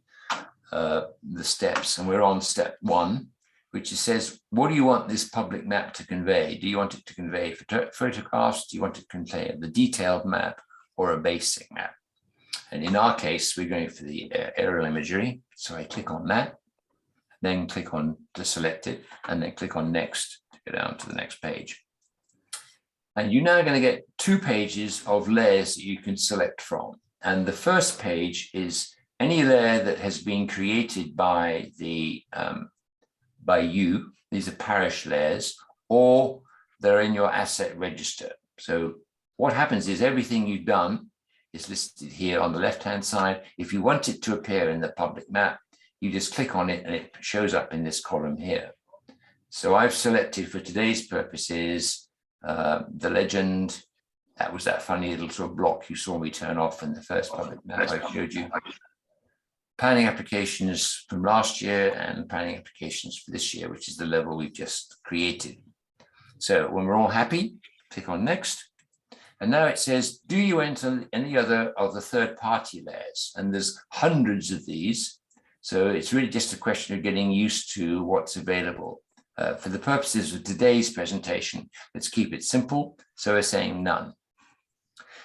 steps. And we're on step 1. Which says, what do you want this public map to convey? Do you want it to convey photographs? Do you want it to convey the detailed map or a basic map? And in our case, we're going for the aerial imagery. So I click on that, then click on to select it, and then click on next to go down to the next page. And you're now going to get 2 pages of layers that you can select from. And the first page is any layer that has been created by you, these are parish layers, or they're in your asset register. So what happens is everything you've done is listed here on the left-hand side. If you want it to appear in the public map, you just click on it and it shows up in this column here. So I've selected for today's purposes, the legend. That was that funny little sort of block you saw me turn off in the first public map I showed you. Planning applications from last year and planning applications for this year, which is the level we've just created. So when we're all happy, click on next. And now it says, do you enter any other of the third-party layers? And there's hundreds of these. So it's really just a question of getting used to what's available. For the purposes of today's presentation, let's keep it simple. So we're saying none.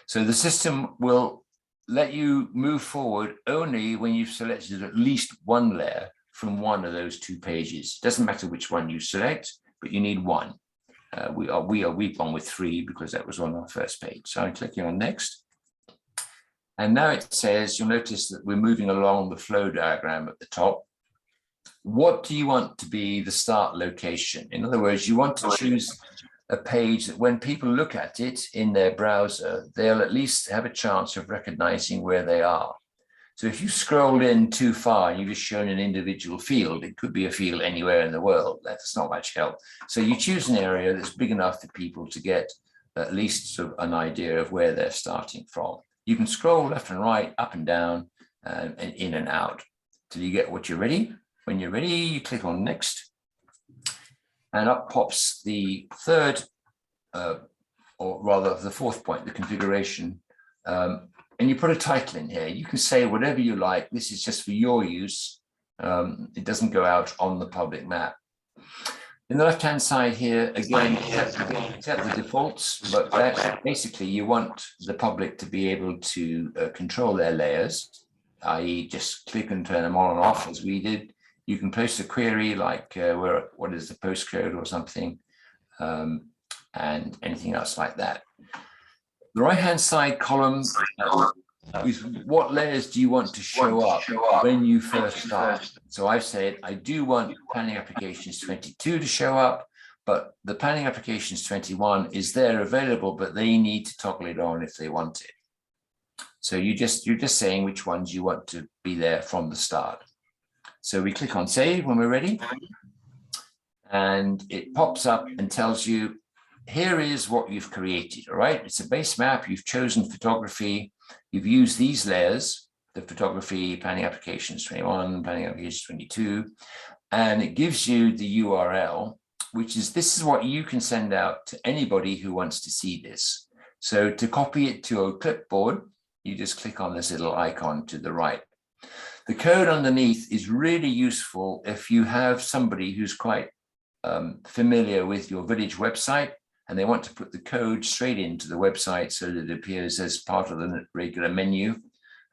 So the system will let you move forward only when you've selected at least one layer from one of those 2 pages. It doesn't matter which one you select, but you need one. We've gone with 3 because that was on our first page. So I'm clicking on next. And now it says, you'll notice that we're moving along the flow diagram at the top. What do you want to be the start location? In other words, you want to choose a page that when people look at it in their browser, they'll at least have a chance of recognizing where they are. So if you scroll in too far and you've just shown an individual field, it could be a field anywhere in the world. That's not much help. So you choose an area that's big enough for people to get at least sort of an idea of where they're starting from. You can scroll left and right, up and down, and in and out till you get what you're ready. When you're ready, you click on next. And up pops the third, or rather the 4th point, the configuration. And you put a title in here. You can say whatever you like. This is just for your use. It doesn't go out on the public map. In the left-hand side here, again, set the defaults, but basically you want the public to be able to control their layers, i.e. just click and turn them on and off as we did. You can post a query like what is the postcode or something, and anything else like that. The right-hand side column is what layers do you want to show up when you first start. So I've said I do want planning applications 22 to show up, but the planning applications 21 is there available, but they need to toggle it on if they want it. So you're just saying which ones you want to be there from the start. So we click on save when we're ready, and it pops up and tells you, here is what you've created, all right? It's a base map, you've chosen photography, you've used these layers, the photography, planning applications 21, planning applications 22, and it gives you the URL, which is, this is what you can send out to anybody who wants to see this. So to copy it to a clipboard, you just click on this little icon to the right. The code underneath is really useful if you have somebody who's quite familiar with your village website and they want to put the code straight into the website so that it appears as part of the regular menu.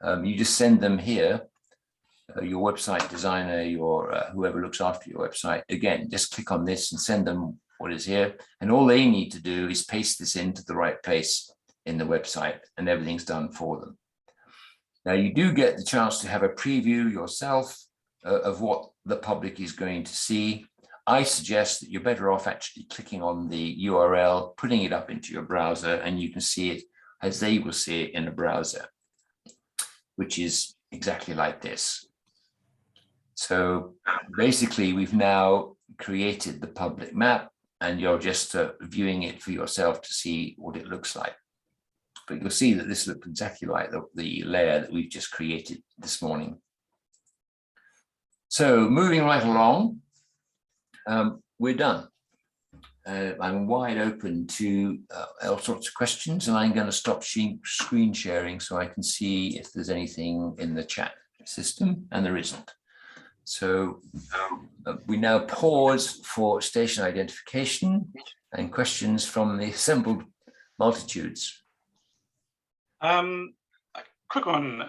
You just send them here, your website designer, your whoever looks after your website. Again, just click on this and send them what is here. And all they need to do is paste this into the right place in the website and everything's done for them. Now you do get the chance to have a preview yourself of what the public is going to see. I suggest that you're better off actually clicking on the URL, putting it up into your browser, and you can see it as they will see it in a browser, which is exactly like this. So basically, we've now created the public map, and you're just viewing it for yourself to see what it looks like. But you'll see that this looks exactly like the layer that we've just created this morning. So moving right along, we're done. I'm wide open to all sorts of questions, and I'm going to stop screen sharing so I can see if there's anything in the chat system, and there isn't. So we now pause for station identification and questions from the assembled multitudes. A quick one,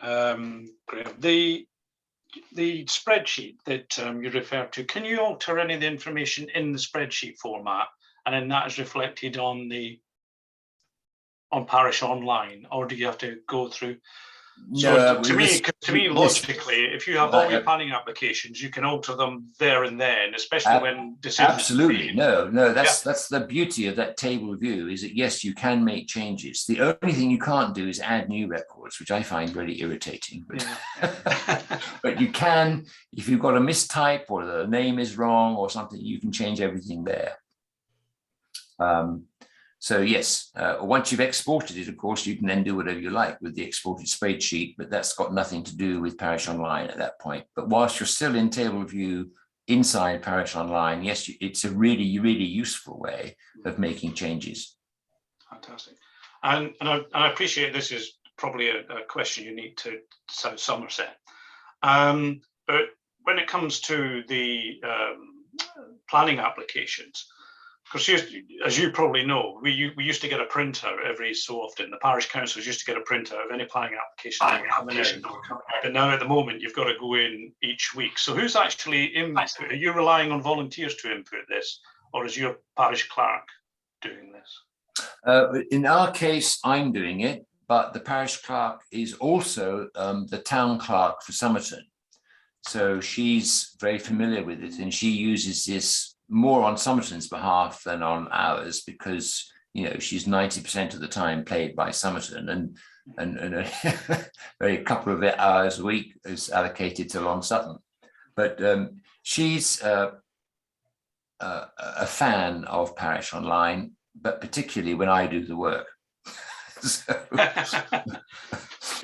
Graham. The spreadsheet that you referred to, can you alter any of the information in the spreadsheet format, and then that is reflected on Parish Online, or do you have to go through So No, to me, this- logically, if you have all your planning applications, you can alter them there and then, especially when decisions. Absolutely, no, that's the beauty of that table view, is that yes, you can make changes. The only thing you can't do is add new records, which I find really irritating. But, but you can, if you've got a mistype or the name is wrong or something, you can change everything there. So yes, once you've exported it, of course, you can then do whatever you like with the exported spreadsheet, but that's got nothing to do with Parish Online at that point. But whilst you're still in table view inside Parish Online, yes, it's a really useful way of making changes. Fantastic. And I appreciate this is probably a question you need to South Somerset. But when it comes to the planning applications, because as you probably know, we used to get a printout every so often. The parish councils used to get a printout of any planning application coming in. But now at the moment, you've got to go in each week. So who's actually input? Are you relying on volunteers to input this, or is your parish clerk doing this? In our case, I'm doing it, but the parish clerk is also the town clerk for Somerton. So she's very familiar with it, and she uses this more on Somerton's behalf than on ours, because she's 90% of the time played by Somerton, and a couple of hours a week is allocated to Long Sutton. But she's a fan of Parish Online, but particularly when I do the work.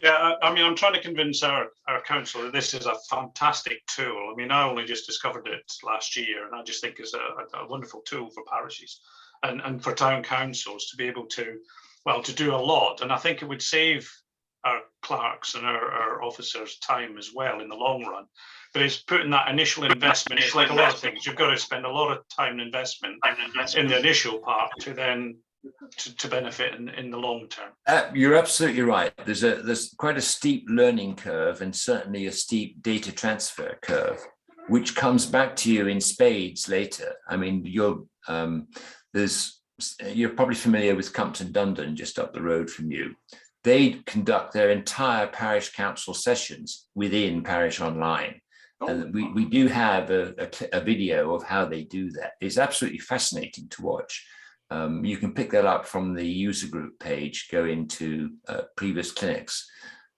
Yeah, I mean, I'm trying to convince our council that this is a fantastic tool. I mean, I only just discovered it last year, and I just think it's a wonderful tool for parishes and for town councils to be able to, well, to do a lot. And I think it would save our clerks and our officers time as well in the long run. But it's putting that initial investment. It's like a lot of things. You've got to spend a lot of time and investment in the initial part to then to benefit in the long term. You're absolutely right. There's quite a steep learning curve, and certainly a steep data transfer curve, which comes back to you in spades later. I mean, you're probably familiar with Compton Dundon, just up the road from you. They conduct their entire parish council sessions within Parish Online. And we do have a video of how they do that. It's absolutely fascinating to watch. You can pick that up from the user group page, go into previous clinics,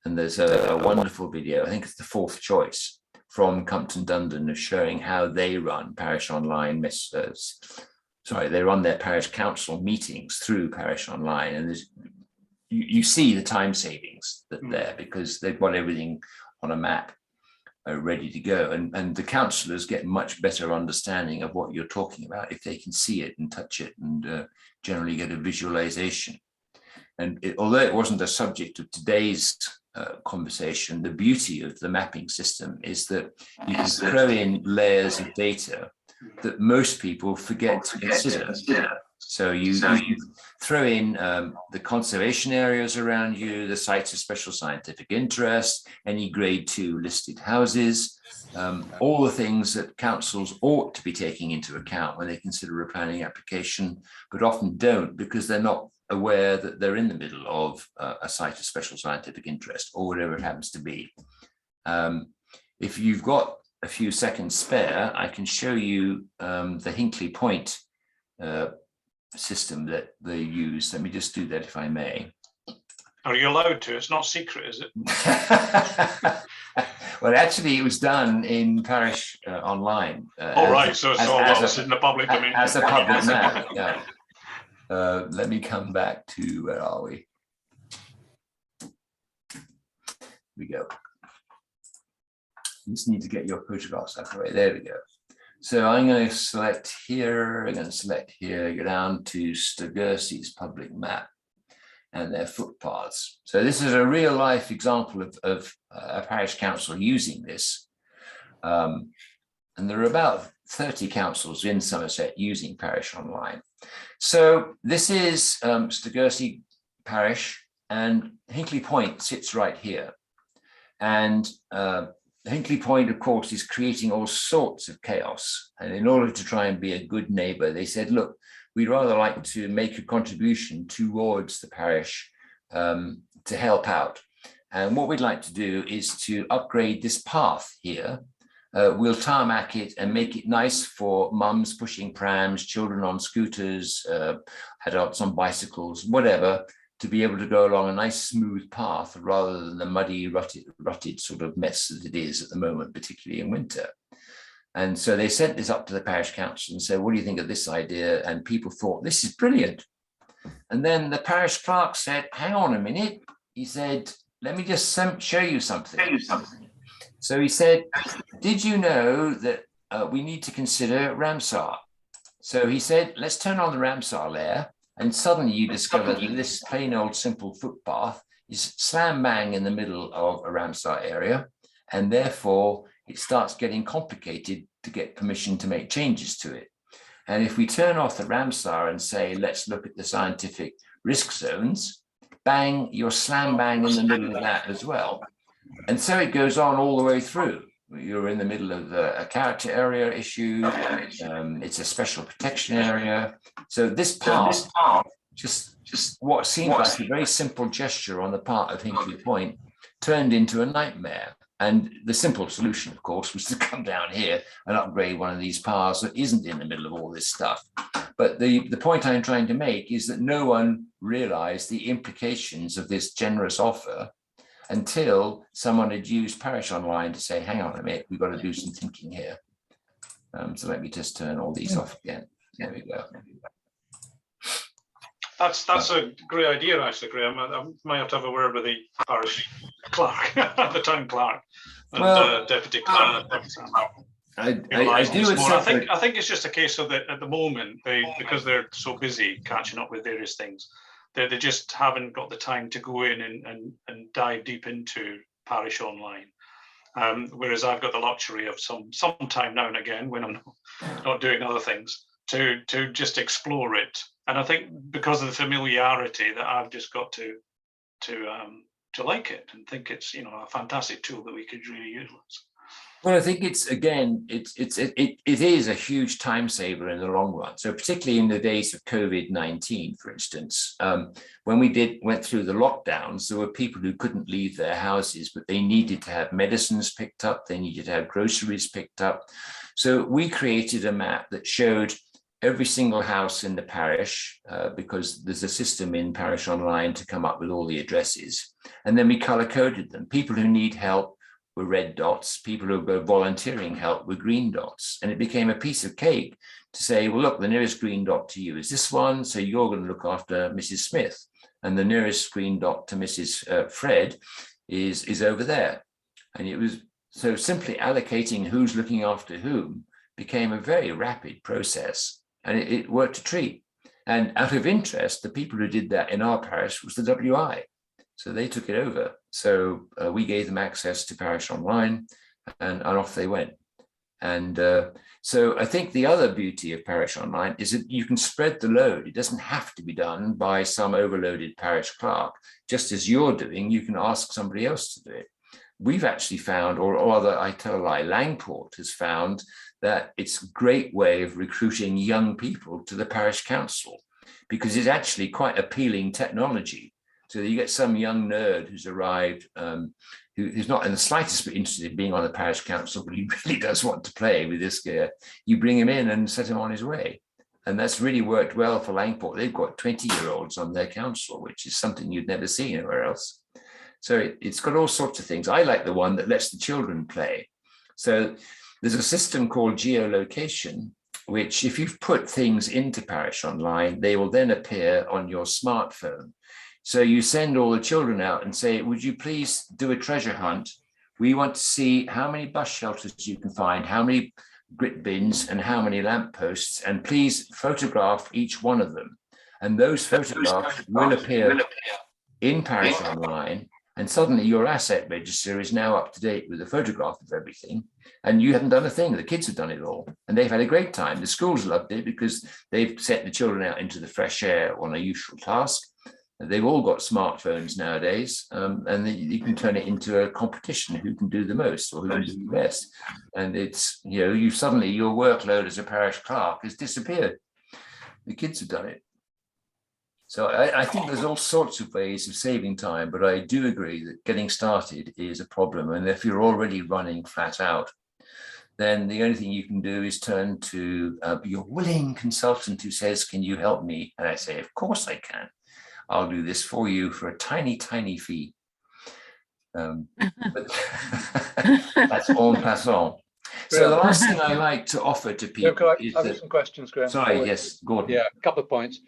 and there's a wonderful video, I think it's the fourth choice, from Compton Dundon, of showing how they run Parish Online, they run their parish council meetings through Parish Online, and you see the time savings there, because they've got everything on a map ready to go, and the councillors get much better understanding of what you're talking about if they can see it and touch it, and generally get a visualization. And although it wasn't a subject of today's conversation, the beauty of the mapping system is that you can throw in layers of data that most people forget to consider. So you throw in the conservation areas around you, the sites of special scientific interest, any grade 2 listed houses, all the things that councils ought to be taking into account when they consider a planning application, but often don't, because they're not aware that they're in the middle of a site of special scientific interest, or whatever it happens to be. If you've got a few seconds spare, I can show you the Hinkley Point system that they use. Let me just do that, if I may. Are you allowed to? It's not secret, is it? Well, actually, it was done in Parish Online. Right, so it's in the public domain. As a public map, yeah. Let me come back to, where are we? Here we go. You just need to get your photographs out of the way. There we go. So I'm going to select here, I'm going to select here, go down to Stoddart-Stones public map and their footpaths. So this is a real life example of a parish council using this. And there are about 30 councils in Somerset using Parish Online. So this is Stoddart Parish, and Hinkley Point sits right here. And Hinkley Point, of course, is creating all sorts of chaos. And in order to try and be a good neighbour, they said, look, we'd rather like to make a contribution towards the parish to help out. And what we'd like to do is to upgrade this path here. We'll tarmac it and make it nice for mums pushing prams, children on scooters, adults on bicycles, whatever, to be able to go along a nice smooth path rather than the muddy, rutted sort of mess that it is at the moment, particularly in winter. And so they sent this up to the parish council and said, what do you think of this idea? And people thought, this is brilliant. And then the parish clerk said, hang on a minute. He said, let me just show you something. So he said, did you know that we need to consider Ramsar? So he said, let's turn on the Ramsar layer. And suddenly you discover that this plain old simple footpath is slam bang in the middle of a Ramsar area. And therefore it starts getting complicated to get permission to make changes to it. And if we turn off the Ramsar and say, let's look at the scientific risk zones, bang, you're slam bang in the middle of that as well. And so it goes on all the way through. You're in the middle of a character area issue. It's a special protection area. So this part, just what seemed like a very simple gesture on the part of Hinkley Point turned into a nightmare. And the simple solution, of course, was to come down here and upgrade one of these paths that isn't in the middle of all this stuff. But the point I'm trying to make is that no one realized the implications of this generous offer until someone had used Parish Online to say, hang on a minute, we've got to do some thinking here. So let me just turn all these off again. There we go. That's a great idea, actually, Graham. I might have to have a word with the parish clerk, the town clerk, and Well, deputy clerk. I do it separate. I think it's just a case of that at the moment, because they're so busy catching up with various things, they just haven't got the time to go in and dive deep into Parish Online. Whereas I've got the luxury of some time now and again when I'm not doing other things to just explore it. And I think because of the familiarity that I've just got to like it and think it's a fantastic tool that we could really utilize. Well, I think it is a huge time saver in the long run. So particularly in the days of COVID-19, for instance, when we went through the lockdowns, there were people who couldn't leave their houses, but they needed to have medicines picked up. They needed to have groceries picked up. So we created a map that showed every single house in the parish, because there's a system in Parish Online to come up with all the addresses. And then we color coded them. People who need help were red dots, people who go volunteering help were green dots. And it became a piece of cake to say, well, look, the nearest green dot to you is this one. So you're going to look after Mrs. Smith. And the nearest green dot to Mrs. Fred is over there. And it was so simply allocating who's looking after whom became a very rapid process. And it worked a treat. And out of interest, the people who did that in our parish was the WI. So they took it over. So we gave them access to Parish Online and off they went. And so I think the other beauty of Parish Online is that you can spread the load. It doesn't have to be done by some overloaded parish clerk. Just as you're doing, you can ask somebody else to do it. We've actually found, or rather, I tell a lie, Langport has found that it's a great way of recruiting young people to the parish council because it's actually quite appealing technology. So you get some young nerd who's arrived, who's not in the slightest bit interested in being on the parish council, but he really does want to play with this gear. You bring him in and set him on his way. And that's really worked well for Langport. They've got 20-year-olds on their council, which is something you'd never see anywhere else. So it's got all sorts of things. I like the one that lets the children play. So there's a system called geolocation, which if you've put things into Parish Online, they will then appear on your smartphone. So you send all the children out and say, would you please do a treasure hunt? We want to see how many bus shelters you can find, how many grit bins and how many lampposts, and please photograph each one of them. And those photographs will appear in Parish Online. And suddenly your asset register is now up to date with a photograph of everything. And you haven't done a thing. The kids have done it all. And they've had a great time. The schools loved it because they've sent the children out into the fresh air on a useful task. They've all got smartphones nowadays. And you can turn it into a competition who can do the most or who can do the best. And it's, you suddenly, your workload as a parish clerk has disappeared. The kids have done it. So I think there's all sorts of ways of saving time, but I do agree that getting started is a problem. And if you're already running flat out, then the only thing you can do is turn to your willing consultant who says, can you help me? And I say, of course I can. I'll do this for you for a tiny, tiny fee. But that's en passant. So the last thing I like to offer to people is I've got some questions, Graham. Sorry, yes, Gordon. Yeah, a couple of points.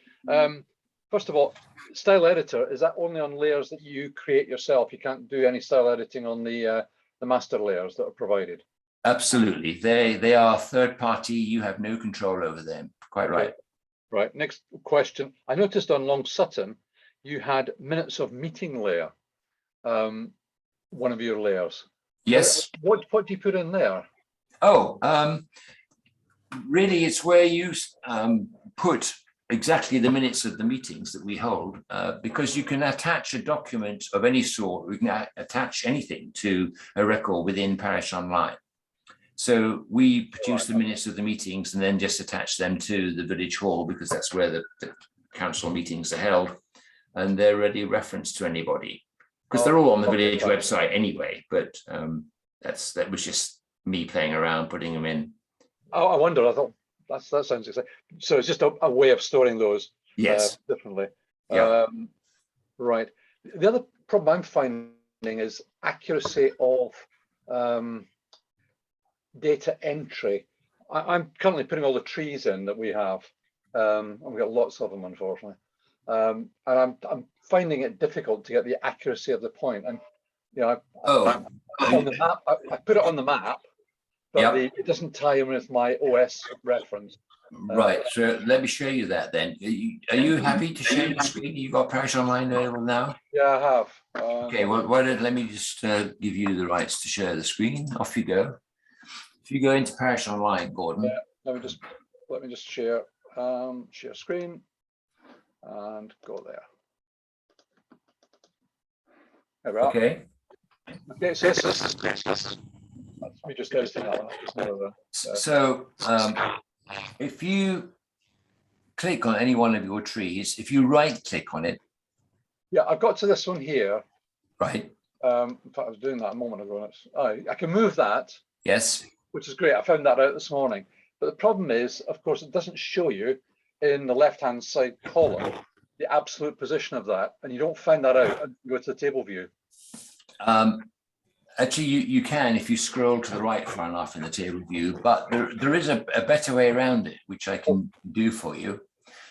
First of all, style editor, is that only on layers that you create yourself? You can't do any style editing on the master layers that are provided? Absolutely. They are third party. You have no control over them. Quite right. Okay. Right. Next question. I noticed on Long Sutton, you had minutes of meeting layer, one of your layers. Yes. What do you put in there? Oh, really, it's where you put exactly the minutes of the meetings that we hold, because you can attach a document of any sort. We can attach anything to a record within Parish Online. So we produce the minutes of the meetings and then just attach them to the village hall, because that's where the council meetings are held, and they're ready reference to anybody, because they're all on the village website anyway. But that was just me playing around putting them in. Oh, I wonder. I thought that sounds exciting. So it's just a way of storing those. Yes. Differently. Yeah. Right. The other problem I'm finding is accuracy of data entry. I'm currently putting all the trees in that we have. And we've got lots of them, unfortunately. And I'm finding it difficult to get the accuracy of the point. And you know, on the map, I put it on the map, but it doesn't tie in with my OS reference. Right. So let me show you that then. Are you happy to share your screen? You've got Parish Online available now? Yeah, I have. Okay. Well, let me just give you the rights to share the screen. Off you go. If you go into Parish Online, Gordon. Yeah. Let me just share screen and go there. There we are. Okay. Okay, so that's me just editing that one. So if you click on any one of your trees, if you right click on it. Yeah, I've got to this one here. Right. In fact, I was doing that a moment ago. I can move that. Yes. Which is great. I found that out this morning. But the problem is, of course, it doesn't show you in the left-hand side column the absolute position of that, and you don't find that out and go to the table view. Actually, you can if you scroll to the right far enough in the table view, but there is a better way around it, which I can do for you.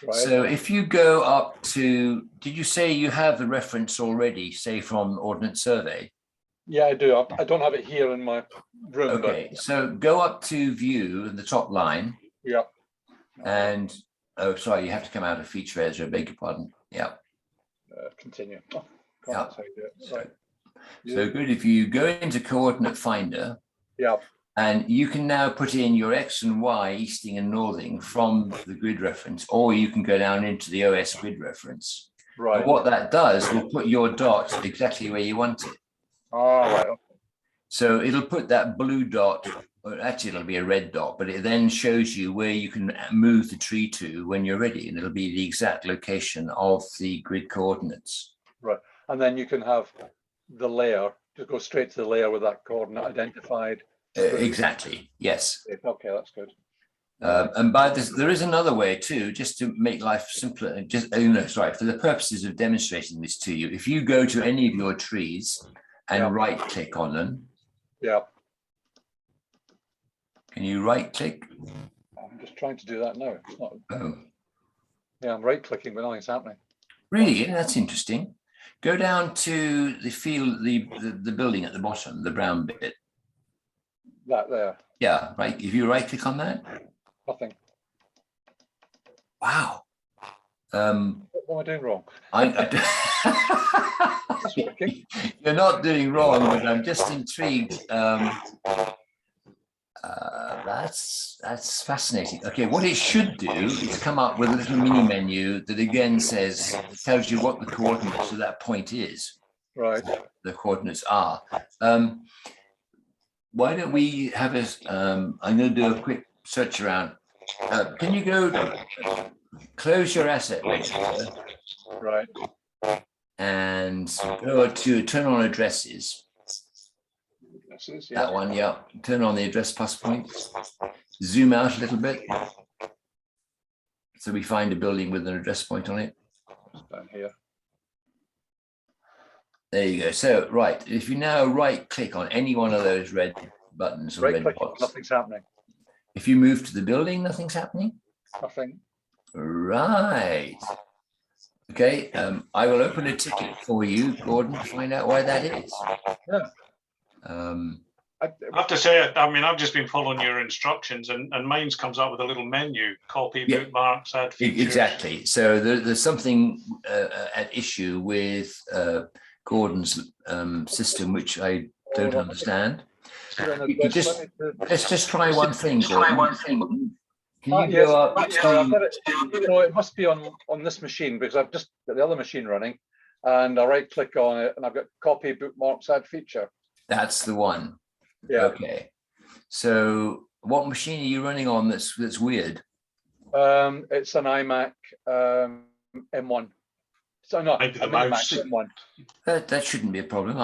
Right. So if you go up to, did you say you have the reference already, say from Ordnance Survey? Yeah, I do. I don't have it here in my room. Okay, but... so go up to view in the top line. Yeah. And, oh, sorry, you have to come out of feature Ezra, beg your pardon. Yeah. Continue. Yeah. That's how you do it. Right. So good. If you go into Coordinate Finder, and you can now put in your X and Y, easting and northing from the grid reference, or you can go down into the OS grid reference. Right. And what that does will put your dot exactly where you want it. Oh, right. So it'll put that blue dot, or actually it'll be a red dot, but it then shows you where you can move the tree to when you're ready, and it'll be the exact location of the grid coordinates. Right. And then you can have the layer, just go straight to the layer with that coordinate identified. Exactly. Yes. Okay, that's good. And by this, there is another way too, just to make life simpler. And just sorry, for the purposes of demonstrating this to you, if you go to any of your trees and right-click on them. Yeah. Can you right-click? I'm just trying to do that now. It's not. Oh. Yeah, I'm right-clicking, but nothing's happening. Really? That's interesting. Go down to the field, the building at the bottom, the brown bit. That there. Yeah, right. If you right click on that. Nothing. Wow. What am I doing wrong? You're not doing wrong, but I'm just intrigued. That's fascinating. Okay, what it should do is come up with a little mini menu that again tells you what the coordinates of that point is. Right. The coordinates are. Why don't we have I'm going to do a quick search around. Can you go close your asset register Right. and go to turn on addresses. This is, That one, yeah. Turn on the address plus points. Zoom out a little bit. So we find a building with an address point on it. down here. There you go. So, right, if you now right click on any one of those red buttons or Right red click, dots, nothing's happening. if you move to the building, nothing's happening. Nothing. Right. Okay, I will open a ticket for you, Gordon, to find out why that is. Yeah. I have to say, I mean, I've just been following your instructions, and mine's comes up with a little menu: copy, Yeah. bookmarks, add features. Exactly. So there's something at issue with Gordon's system, which I don't understand. Let's just try one thing, Gordon. Can you Yes, go up sorry, I've to, got it. No, it must be on this machine because I've just got the other machine running, and I right click on it, and I've got copy, bookmarks, add feature. that's the one. Yeah. Okay. So what machine are you running on that's weird? It's an iMac M1. So no, Maybe the a Mini Mac mouse. M1. That shouldn't be a problem.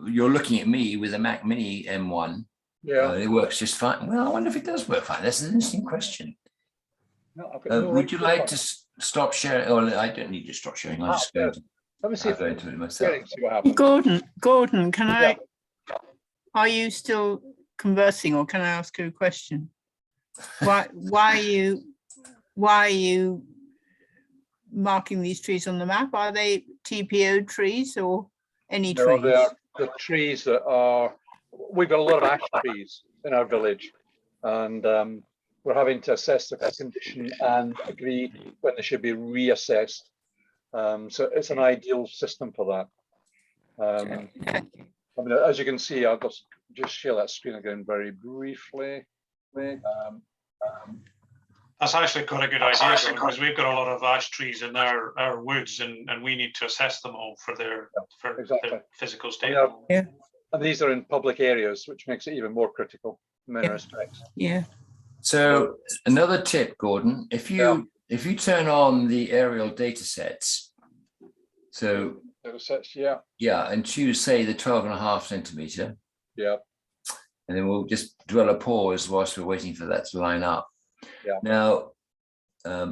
You're looking at me with a Mac Mini M1. Yeah. It works just fine. Well, I wonder if it does work fine. That's an interesting question. No, I've got no Would right you click like on to it. stop sharing? Oh, I don't need to stop sharing. I'm just going to, Let me see I'll if go it's into it myself. sharing, see what happens. Gordon, can Yeah. are you still conversing, or can I ask you a question? Why are you marking these trees on the map? Are they TPO trees or any No, trees? they are the trees that are. We've got a lot of ash trees in our village, and we're having to assess the condition and agree when they should be reassessed. So it's an ideal system for that. I mean, as you can see, I'll just share that screen again very briefly. That's actually quite a good idea, because we've got a lot of ash trees in our woods, and we need to assess them all for their exactly. their physical state. Yeah. And these are in public areas, which makes it even more critical in many respects. Yeah. So another tip, Gordon, if you turn on the aerial data sets, so Yeah, and choose, say, the 12.5 centimeter, yeah, and then we'll just dwell a pause whilst we're waiting for that to line up. Yeah. Now,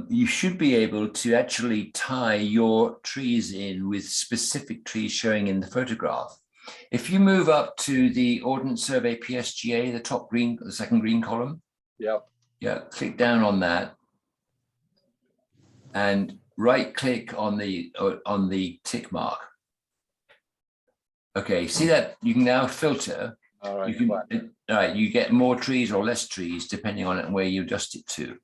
you should be able to actually tie your trees in with specific trees showing in the photograph. If you move up to the Ordnance Survey PSGA, the top green, the second green column, yeah, click down on that and right click on the tick mark. Okay, see that you can now filter. all right. All right, you get more trees or less trees depending on where you adjust it to.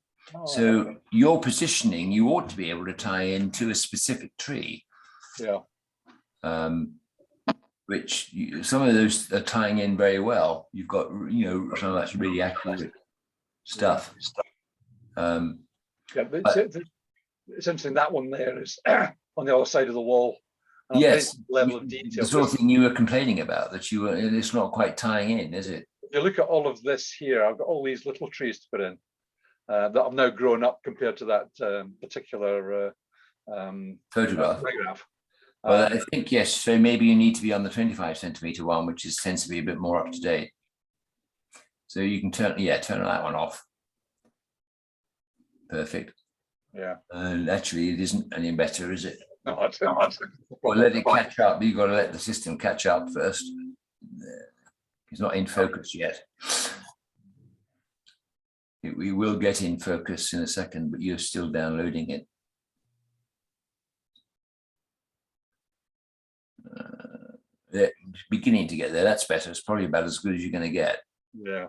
So okay. your positioning, you ought to be able to tie into a specific tree. Yeah, Which some of those are tying in very well. You've got, some of that's really accurate stuff. yeah, but it's interesting, that one there is on the other side of the wall. Yes, level of detail. the sort of thing you were complaining about, that it's not quite tying in, is it? If you look at all of this here, I've got all these little trees to put in that have now grown up compared to that particular Photograph. Well, I think, yes, so maybe you need to be on the 25 centimeter one, which tends to be a bit more up to date. So you can turn that one off. Perfect. Yeah. And actually, it isn't any better, is it? No, it's not. Well, let it catch up. You've got to let the system catch up first. It's not in focus yet. We will get in focus in a second, but you're still downloading it. They're beginning to get there. That's better. It's probably about as good as you're going to get. Yeah.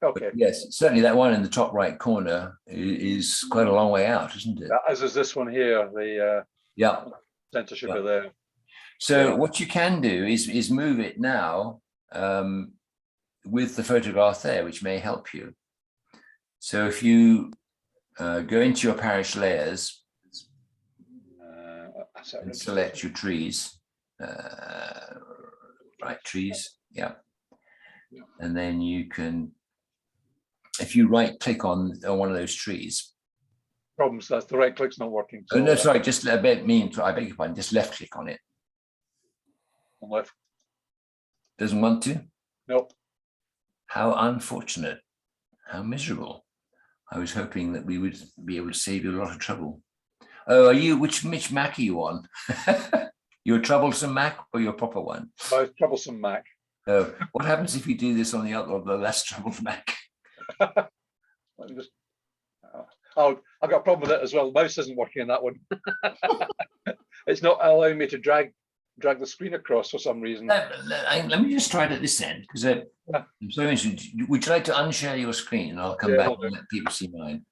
Okay. But yes, certainly that one in the top right corner is quite a long way out, isn't it? As is this one here, the center should be there. So what you can do is move it now with the photograph there, which may help you. So if you go into your parish layers and select your trees, trees, and then you can, if you right click on one of those trees, problems. That's the right click's not working. Oh, no, sorry, just I beg your pardon, just left click on it. On left. Doesn't want to? Nope. How unfortunate. How miserable. I was hoping that we would be able to save you a lot of trouble. Oh, are you, which Mac are you on? Your troublesome Mac or your proper one? Most troublesome Mac. Oh, what happens if you do this on the other, or the less troubled Mac? Let me just. Oh, I've got a problem with it as well. The mouse isn't working on that one. It's not allowing me to drag the screen across for some reason. Let me just try it at this end, because I'm so interested. Would you like to unshare your screen and I'll come back and let people see mine?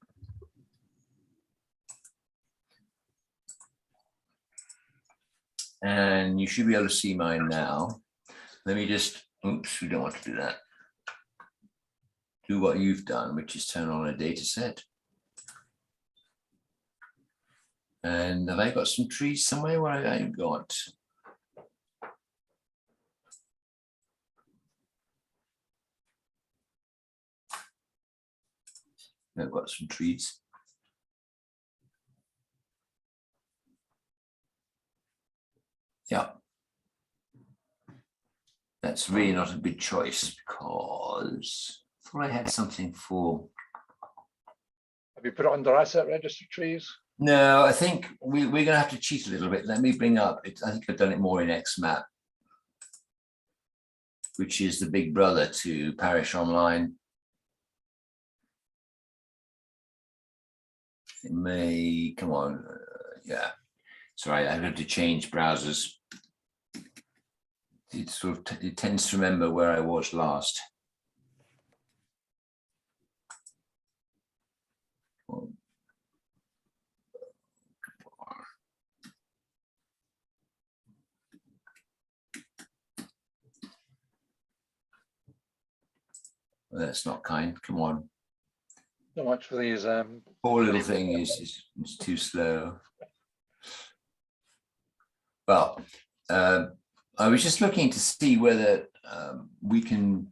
And you should be able to see mine now. Let me just, oops, we don't want to do that. Do what you've done, which is turn on a data set. And have I got some trees somewhere where I've got? I've got some trees. Yeah. That's really not a big choice because I thought I had something for. Have you put it under asset register trees? No, I think we're going to have to cheat a little bit. Let me bring up, I think I've done it more in XMAP, which is the big brother to Parish Online. It may, come on, yeah. Sorry, I had to change browsers. It sort of, it tends to remember where I was last. That's not kind. Come on. So much for these. Poor little thing is too slow. Well, I was just looking to see whether we can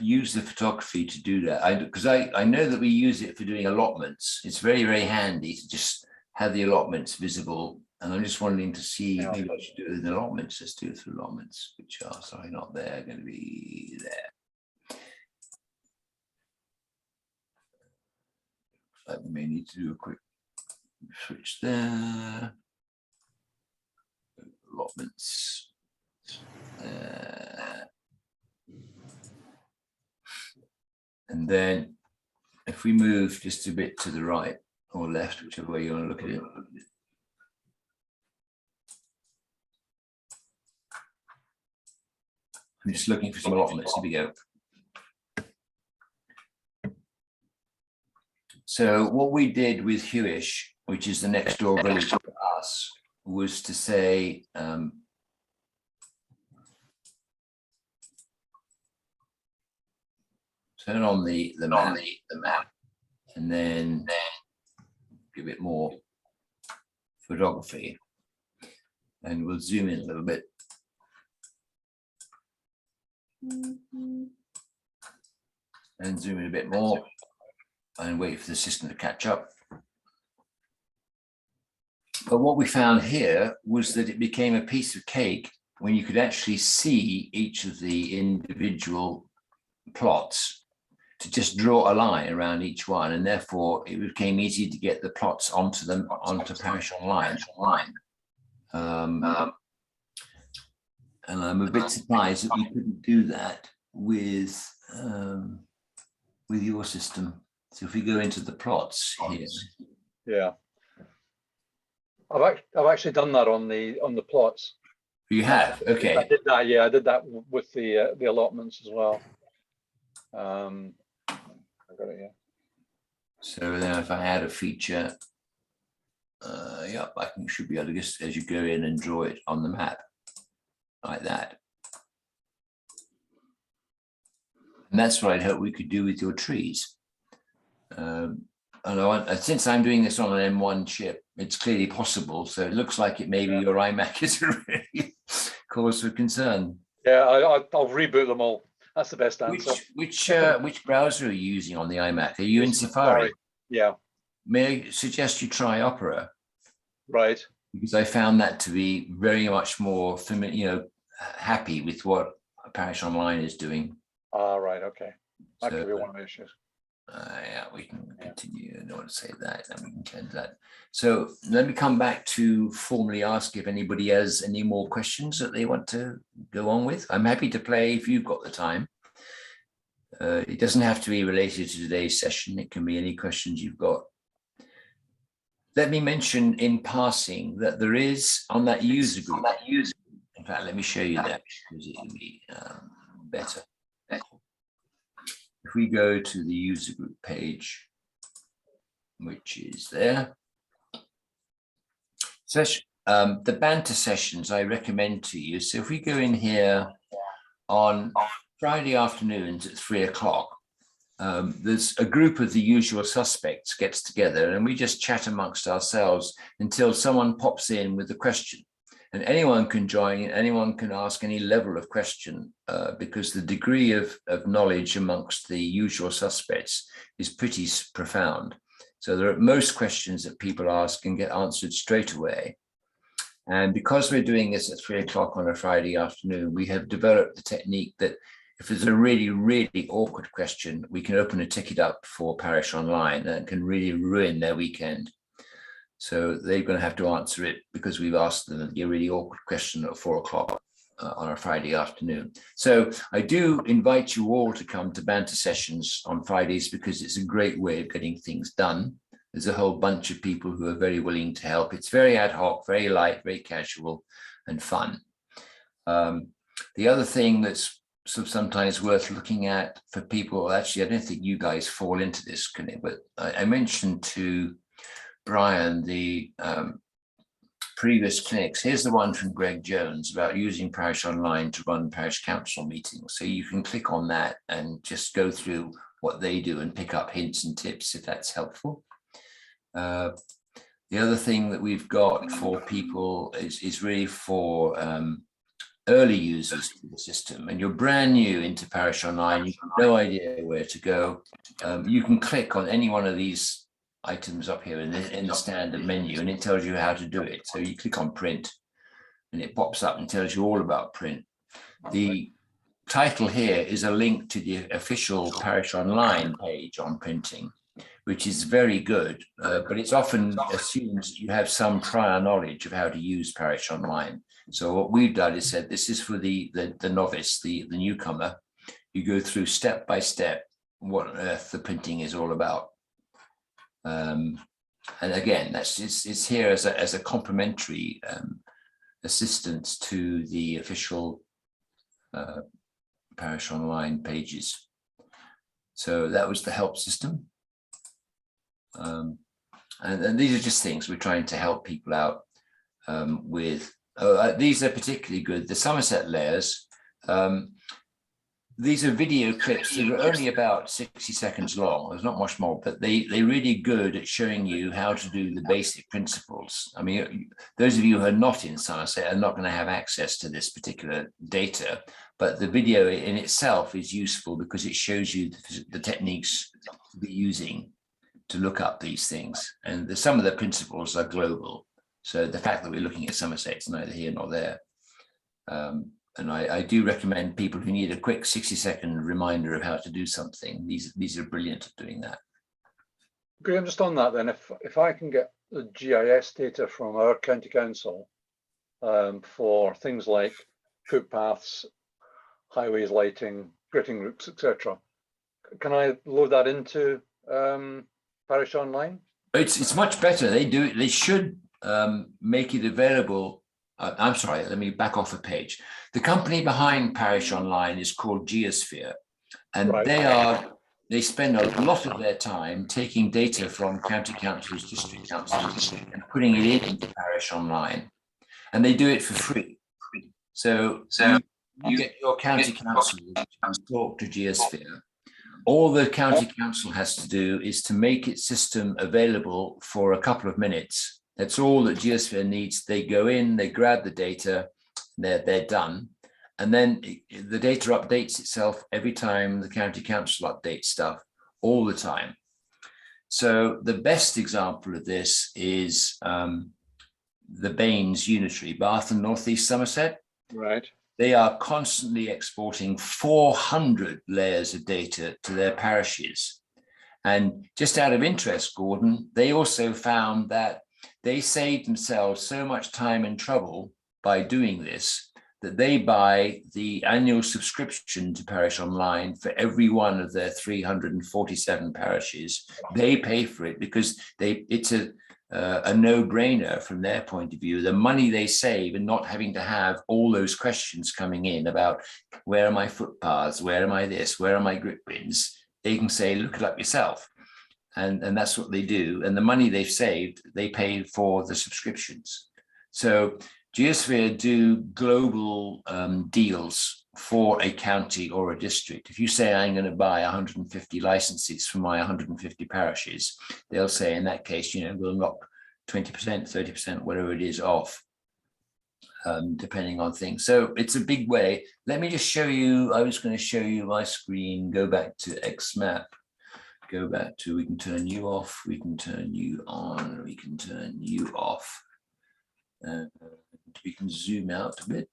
use the photography to do that. Because I know that we use it for doing allotments. It's very, very handy to just have the allotments visible. And I'm just wanting to see, maybe I should do it with allotments. Let's do it through allotments, which are, sorry, not there, going to be there. Like we may need to do a quick switch there. Allotments. And then if we move just a bit to the right or left, whichever way you want to look at it. I'm just looking for some allotments. Here we go. So what we did with Hewish, which is the next door village to us, was to say, turn on the map, and then give it more photography, and we'll zoom in a little bit. And zoom in a bit more. And wait for the system to catch up. But what we found here was that it became a piece of cake when you could actually see each of the individual plots to just draw a line around each one, and therefore it became easy to get the plots onto Parish Online. And I'm a bit surprised that we couldn't do that with your system. So if we go into the plots here. Yeah. I've actually done that on the plots. You have? Okay. I did that, yeah, I did that with the allotments as well. I got it, yeah. So then if I add a feature, yeah, should be able to just, as you go in and draw it on the map, like that. And that's what I'd hope we could do with your trees. And since I'm doing this on an M1 chip, it's clearly possible. So it looks like it may be your iMac is a really cause for concern. Yeah, I'll reboot them all. That's the best answer. Which browser are you using on the iMac? Are you in Safari? Yeah. may I suggest you try Opera, Right. because I found that to be very much more familiar, happy with what Parish Online is doing. Ah, right. Okay. That So, could be one of the issues. yeah, we can continue. I don't want to say that, and we can change that. So let me come back to formally ask if anybody has any more questions that they want to go on with. I'm happy to play if you've got the time. It doesn't have to be related to today's session. It can be any questions you've got. Let me mention in passing that there is on that user group. In fact, let me show you that because it will be better. If we go to the user group page, which is there, the banter sessions I recommend to you. So if we go in here on Friday afternoons at 3 o'clock, there's a group of the usual suspects gets together and we just chat amongst ourselves until someone pops in with a question. And anyone can join, anyone can ask any level of question because the degree of knowledge amongst the usual suspects is pretty profound. So there are most questions that people ask can get answered straight away. And because we're doing this at 3 o'clock on a Friday afternoon, we have developed the technique that if there's a really, really awkward question, we can open a ticket up for Parish Online and it can really ruin their weekend. So they're going to have to answer it because we've asked them a really awkward question at 4 o'clock on a Friday afternoon. So I do invite you all to come to banter sessions on Fridays because it's a great way of getting things done. There's a whole bunch of people who are very willing to help. It's very ad hoc, very light, very casual and fun. The other thing that's sometimes worth looking at for people, actually, I don't think you guys fall into this, but I mentioned to Brian the previous clinics. Here's the one from Greg Jones about using Parish Online to run parish council meetings. So you can click on that and just go through what they do and pick up hints and tips if that's helpful. The other thing that we've got for people is really for early users to the system, and you're brand new into Parish Online, you've no idea where to go. You can click on any one of these items up here in the standard menu and it tells you how to do it. So you click on print and it pops up and tells you all about print. The title here is a link to the official Parish Online page on printing, which is very good, but it's often assumes you have some prior knowledge of how to use Parish Online. So what we've done is said, this is for the novice, the newcomer. You go through step by step what on earth the printing is all about. And again, it's here as a complementary assistance to the official Parish Online pages. So that was the help system. And these are just things we're trying to help people out with. These are particularly good. The Somerset layers, these are video clips that are only about 60 seconds long. There's not much more, but they're really good at showing you how to do the basic principles. I mean, those of you who are not in Somerset are not going to have access to this particular data, but the video in itself is useful because it shows you the techniques to be using to look up these things. And some of the principles are global. So the fact that we're looking at Somerset is neither here nor there. And I do recommend people who need a quick 60-second reminder of how to do something. These are brilliant at doing that. Graham, just on that then, if I can get the GIS data from our county council for things like footpaths, highways, lighting, gritting routes, etc., can I load that into Parish Online? It's much better. They should make it available. I'm sorry, let me back off a page. The company behind Parish Online is called Geosphere, and right. They spend a lot of their time taking data from county councils, district councils, and putting it into Parish Online, and they do it for free. So you get your county council to talk to Geosphere. All the county council has to do is to make its system available for a couple of minutes. That's all that Geosphere needs. They go in, they grab the data, they're done. And then the data updates itself every time the county council updates stuff, all the time. So the best example of this is the Baines Unitary, Bath and North East Somerset. Right. They are constantly exporting 400 layers of data to their parishes. And just out of interest, Gordon, they also found that they saved themselves so much time and trouble by doing this that they buy the annual subscription to Parish Online for every one of their 347 parishes. They pay for it because it's a no-brainer from their point of view. The money they save and not having to have all those questions coming in about where are my footpaths, where am I this, where are my grip bins, they can say, look it up yourself. And that's what they do. And the money they've saved, they pay for the subscriptions. So Geosphere do global deals for a county or a district. If you say, I'm going to buy 150 licenses for my 150 parishes, they'll say, in that case, we'll knock 20%, 30%, whatever it is off, depending on things. So it's a big way. Let me just show you, I was going to show you my screen, go back to XMap, go back to, we can turn you off, we can turn you on, we can turn you off. We can zoom out a bit.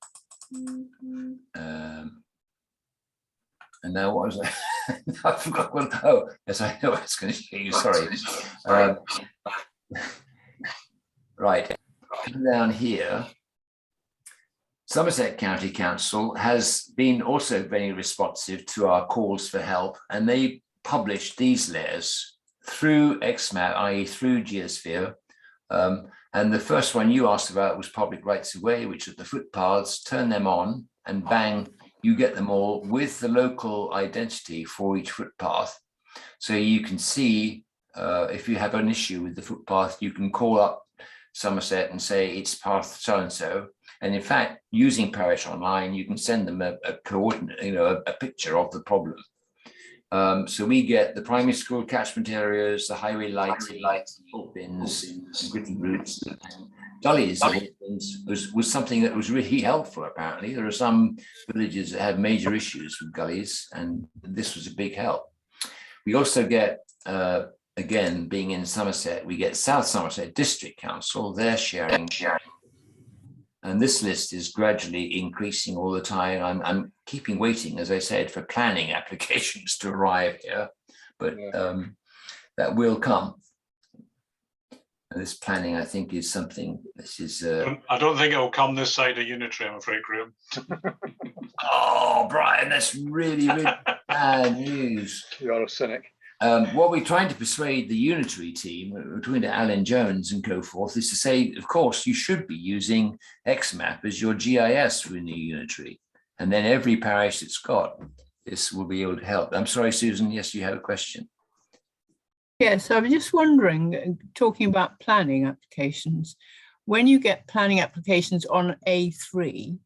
And now what was I? I forgot what, oh, yes, I know I was going to show you, sorry. Right, come down here. Somerset County Council has been also very responsive to our calls for help, and they published these layers through XMAP, i.e. through Geosphere. And the first one you asked about was public rights of way, which are the footpaths. Turn them on and bang, you get them all with the local identity for each footpath. So you can see if you have an issue with the footpath, you can call up Somerset and say it's path so-and-so. And in fact, using Parish Online, you can send them a coordinate, a picture of the problem. So we get the primary school catchment areas, the highway lights, fault bins, gritty routes, and gullies. Was something that was really helpful. Apparently, there are some villages that have major issues with gullies, and this was a big help. We also get, again, being in Somerset, we get South Somerset District Council. They're sharing. And this list is gradually increasing all the time. I'm keeping waiting, as I said, for planning applications to arrive here, but that will come. And this planning, I think, is something. This is. I don't think it will come this side of Unitary, I'm afraid, Graham. Oh, Brian, that's really, really bad news. You're a cynic. What we're trying to persuade the Unitary team, we're talking to Alan Jones and so forth, is to say, of course, you should be using XMAP as your GIS for the Unitary. And then every parish that's got this will be able to help. I'm sorry, Susan, yes, you have a question. Yes, I was just wondering, talking about planning applications, when you get planning applications on A3,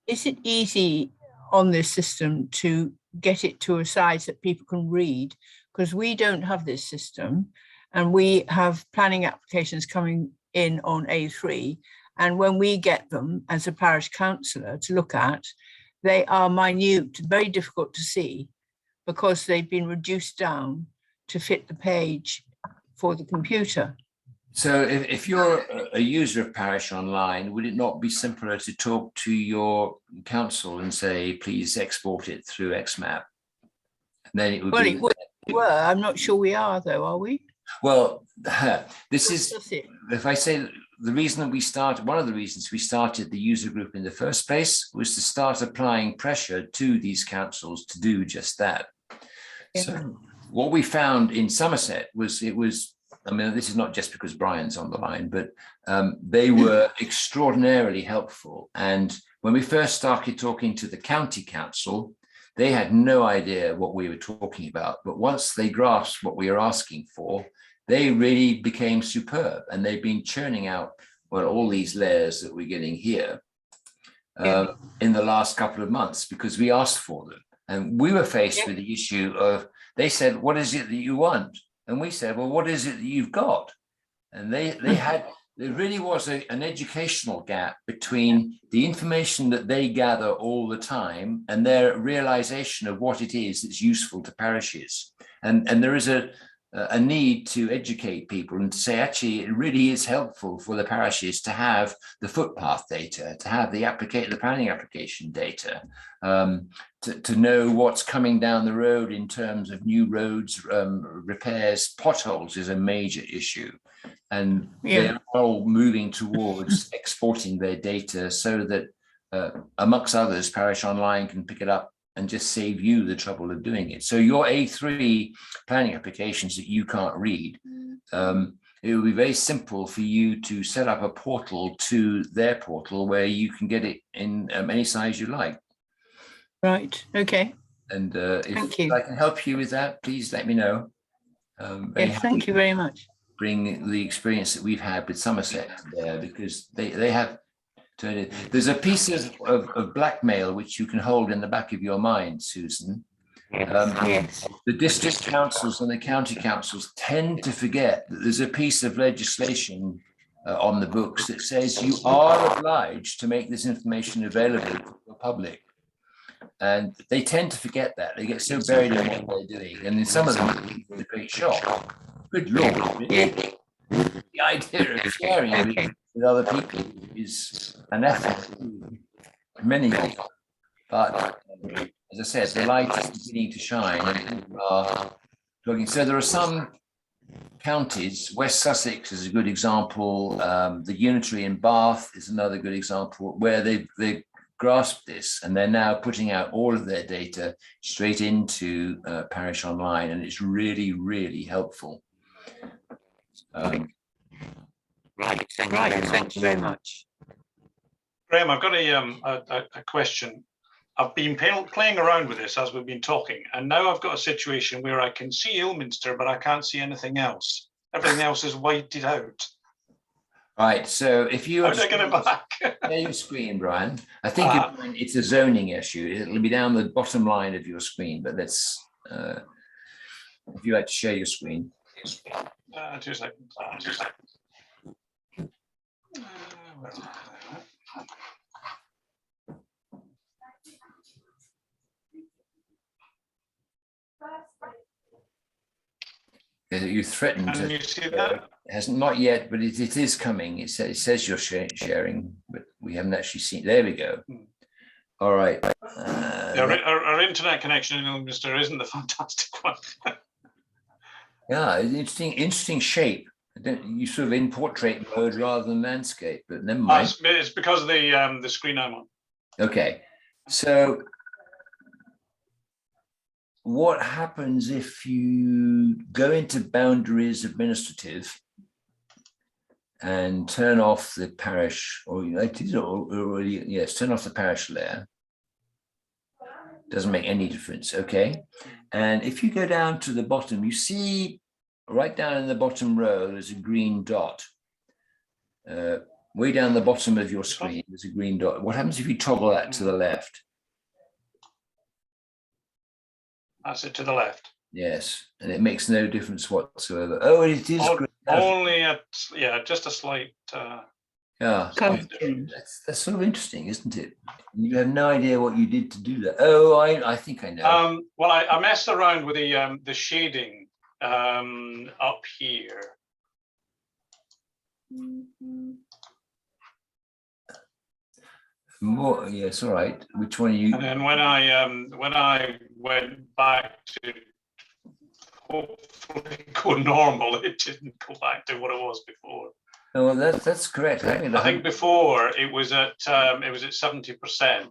is it easy on this system to get it to a size that people can read? Because we don't have this system, and we have planning applications coming in on A3. And when we get them as a parish councillor to look at, they are minute, very difficult to see, because they've been reduced down to fit the page for the computer. So if you're a user of Parish Online, would it not be simpler to talk to your council and say, please export it through XMAP? And then it would Well, be. it would were. I'm not sure we are, though, are we? Well, this is, That's it. if I say the reason that we started, one of the reasons we started the user group in the first place was to start applying pressure to these councils to do just that. Yeah. So what we found in Somerset was I mean, this is not just because Brian's on the line, but they were extraordinarily helpful. And when we first started talking to the county council, they had no idea what we were talking about. But once they grasped what we were asking for, they really became superb. And they've been churning out, well, all these layers that we're getting here in the last couple of months because we asked for them. And we were faced with the issue of, they said, what is it that you want? And we said, well, what is it that you've got? And there really was an educational gap between the information that they gather all the time and their realization of what it is that's useful to parishes. And there is a a need to educate people and to say, actually, it really is helpful for the parishes to have the footpath data, to have the planning application data, to know what's coming down the road in terms of new roads, repairs. Potholes is a major issue. And they are all moving towards exporting their data so that, amongst others, Parish Online can pick it up and just save you the trouble of doing it. So your A3 planning applications that you can't read, it will be very simple for you to set up a portal to their portal where you can get it in any size you like. Right. Okay. And Thank you. if I can help you with that, please let me know. Yes, thank you very much. Bring the experience that we've had with Somerset there, because they have turned it. There's a piece of blackmail which you can hold in the back of your mind, Susan. Yes. The district councils and the county councils tend to forget that there's a piece of legislation on the books that says you are obliged to make this information available to the public. And they tend to forget that. They get so buried in what they're doing. And in some of them, it's a great shock. Good Lord, really? The idea of sharing with other people is an effort for many of them. But as I said, the light is beginning to shine and people are looking. So there are some counties, West Sussex is a good example, the Unitary in Bath is another good example, where they've grasped this and they're now putting out all of their data straight into Parish Online, and it's really, really helpful. Right, thank you very much. Graham, I've got a question. I've been playing around with this as we've been talking, and now I've got a situation where I can see Ilminster, but I can't see anything else. Everything else is whited out. Right, so if you How do I get it back? share your screen, Brian, I think it's a zoning issue. It'll be down the bottom line of your screen, but let's, if you like to share your screen. 2 seconds. You threatened Can to, you see that? it hasn't, not yet, but it is coming. It says you're sharing, but we haven't actually seen. There we go. All right. Our internet connection in Ilminster isn't the fantastic one. Yeah, interesting shape. You sort of in portrait mode rather than landscape, but never mind. It's because of the screen I'm on. Okay, so what happens if you go into boundaries administrative and turn off the parish, or it is already, yes, turn off the parish layer. Doesn't make any difference, okay? And if you go down to the bottom, you see right down in the bottom row, there's a green dot. Way down the bottom of your screen, there's a green dot. What happens if you toggle that to the left? That's it to the left. Yes, and it makes no difference whatsoever. Oh, it is only at, yeah, just a slight. Yeah, that's sort of interesting, isn't it? You have no idea what you did to do that. Oh, I think I know. Well, I messed around with the shading up here. More, yes, all right. Which one are you? And then when I went back to hopefully go normal, it didn't go back to what it was before. Oh, well, that's correct. I think before it was at 70%,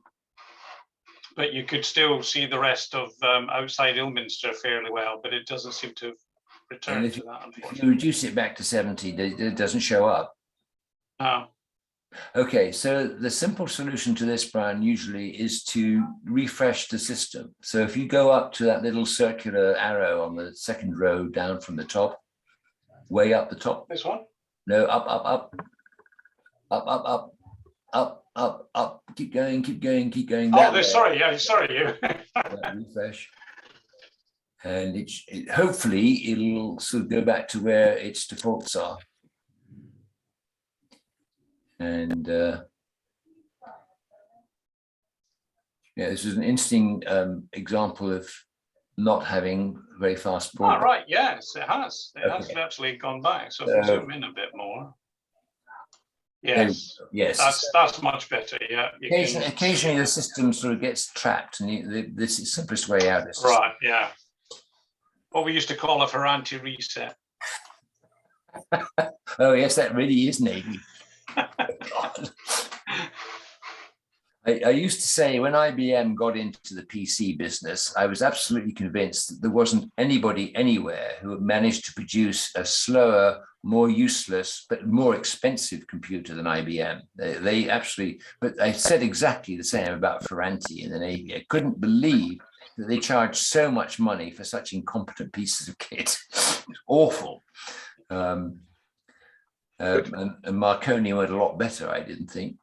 but you could still see the rest of outside Ilminster fairly well, but it doesn't seem to have returned to that. If you reduce it back to 70, it doesn't show up. No. Okay, so the simple solution to this, Brian, usually is to refresh the system. So if you go up to that little circular arrow on the second row down from the top, way up the top. This one? No, up. Keep going. Oh, sorry, yeah, sorry, you. Refresh. And hopefully it'll sort of go back to where its defaults are. And yeah, this is an interesting example of not having very fast Oh, broadband. right, yes, it has. It has Okay. actually gone back. So if we zoom in a bit more. Yes, Yes. that's much better. Yeah. You can Occasionally see the system sort of gets trapped, and this is the simplest way out. Is right, yeah. What we used to call a Ferranti reset. Oh yes, that really is Navy. I used to say when IBM got into the PC business, I was absolutely convinced that there wasn't anybody anywhere who had managed to produce a slower, more useless, but more expensive computer than IBM. They absolutely, but I said exactly the same about Ferranti in the Navy. I couldn't believe that they charged so much money for such incompetent pieces of kit. It's awful. And Marconi went a lot better, I didn't think.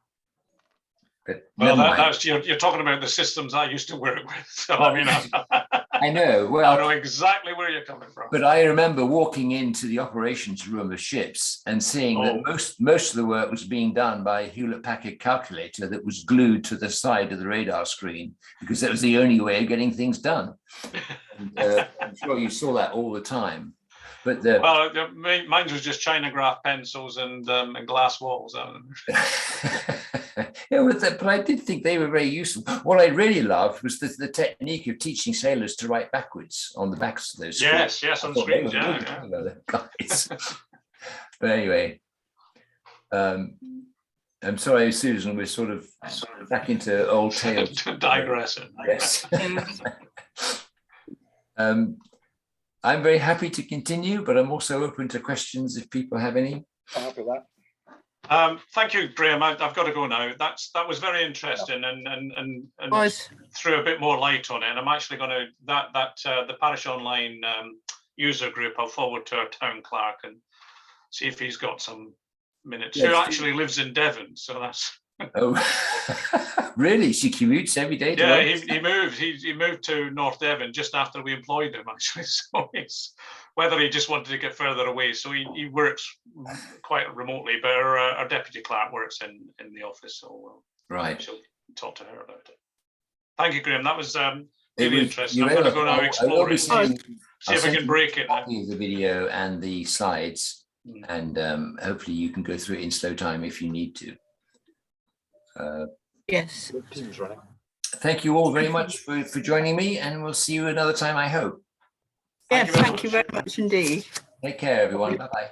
But well, never mind. that's you're talking about the systems I used to work with. So Well, I mean, I know. I Well, know exactly where you're coming from. but I remember walking into the operations room of ships and seeing that most of the work was being done by a Hewlett-Packard calculator that was glued to the side of the radar screen, because that was the only way of getting things done. And, I'm sure you saw that all the time. But well, mine was just China graph pencils and glass walls. Yeah, but I did think they were very useful. What I really loved was the technique of teaching sailors to write backwards on the backs of those screens. Yes, on screens, yeah. Guys. But anyway, I'm sorry, Susan, we're sort of back into old tales. Digressing. Yes. I'm very happy to continue, but I'm also open to questions if people have any. I'm happy with that. Thank you, Graham. I've got to go now. That was very interesting and threw a bit more light on it. And I'm actually going to the Parish Online user group. I'll forward to our town clerk and see if he's got some minutes. Yes. Who actually lives in Devon, so that's. Oh, really? She commutes every day? Yeah, he moved. He moved to North Devon just after we employed him, actually. So it's whether he just wanted to get further away. So he works quite remotely, but our deputy clerk works in the office. So right, she'll talk to her about it. Thank you, Graham. That was really interesting. I'm going to go now explore it. See if I can break it. Copy the video and the slides, and hopefully you can go through it in slow time if you need to. Yes. Team's running. Thank you all very much for joining me, and we'll see you another time, I hope. Yes, thank you very much indeed. Take care, everyone. Bye-bye.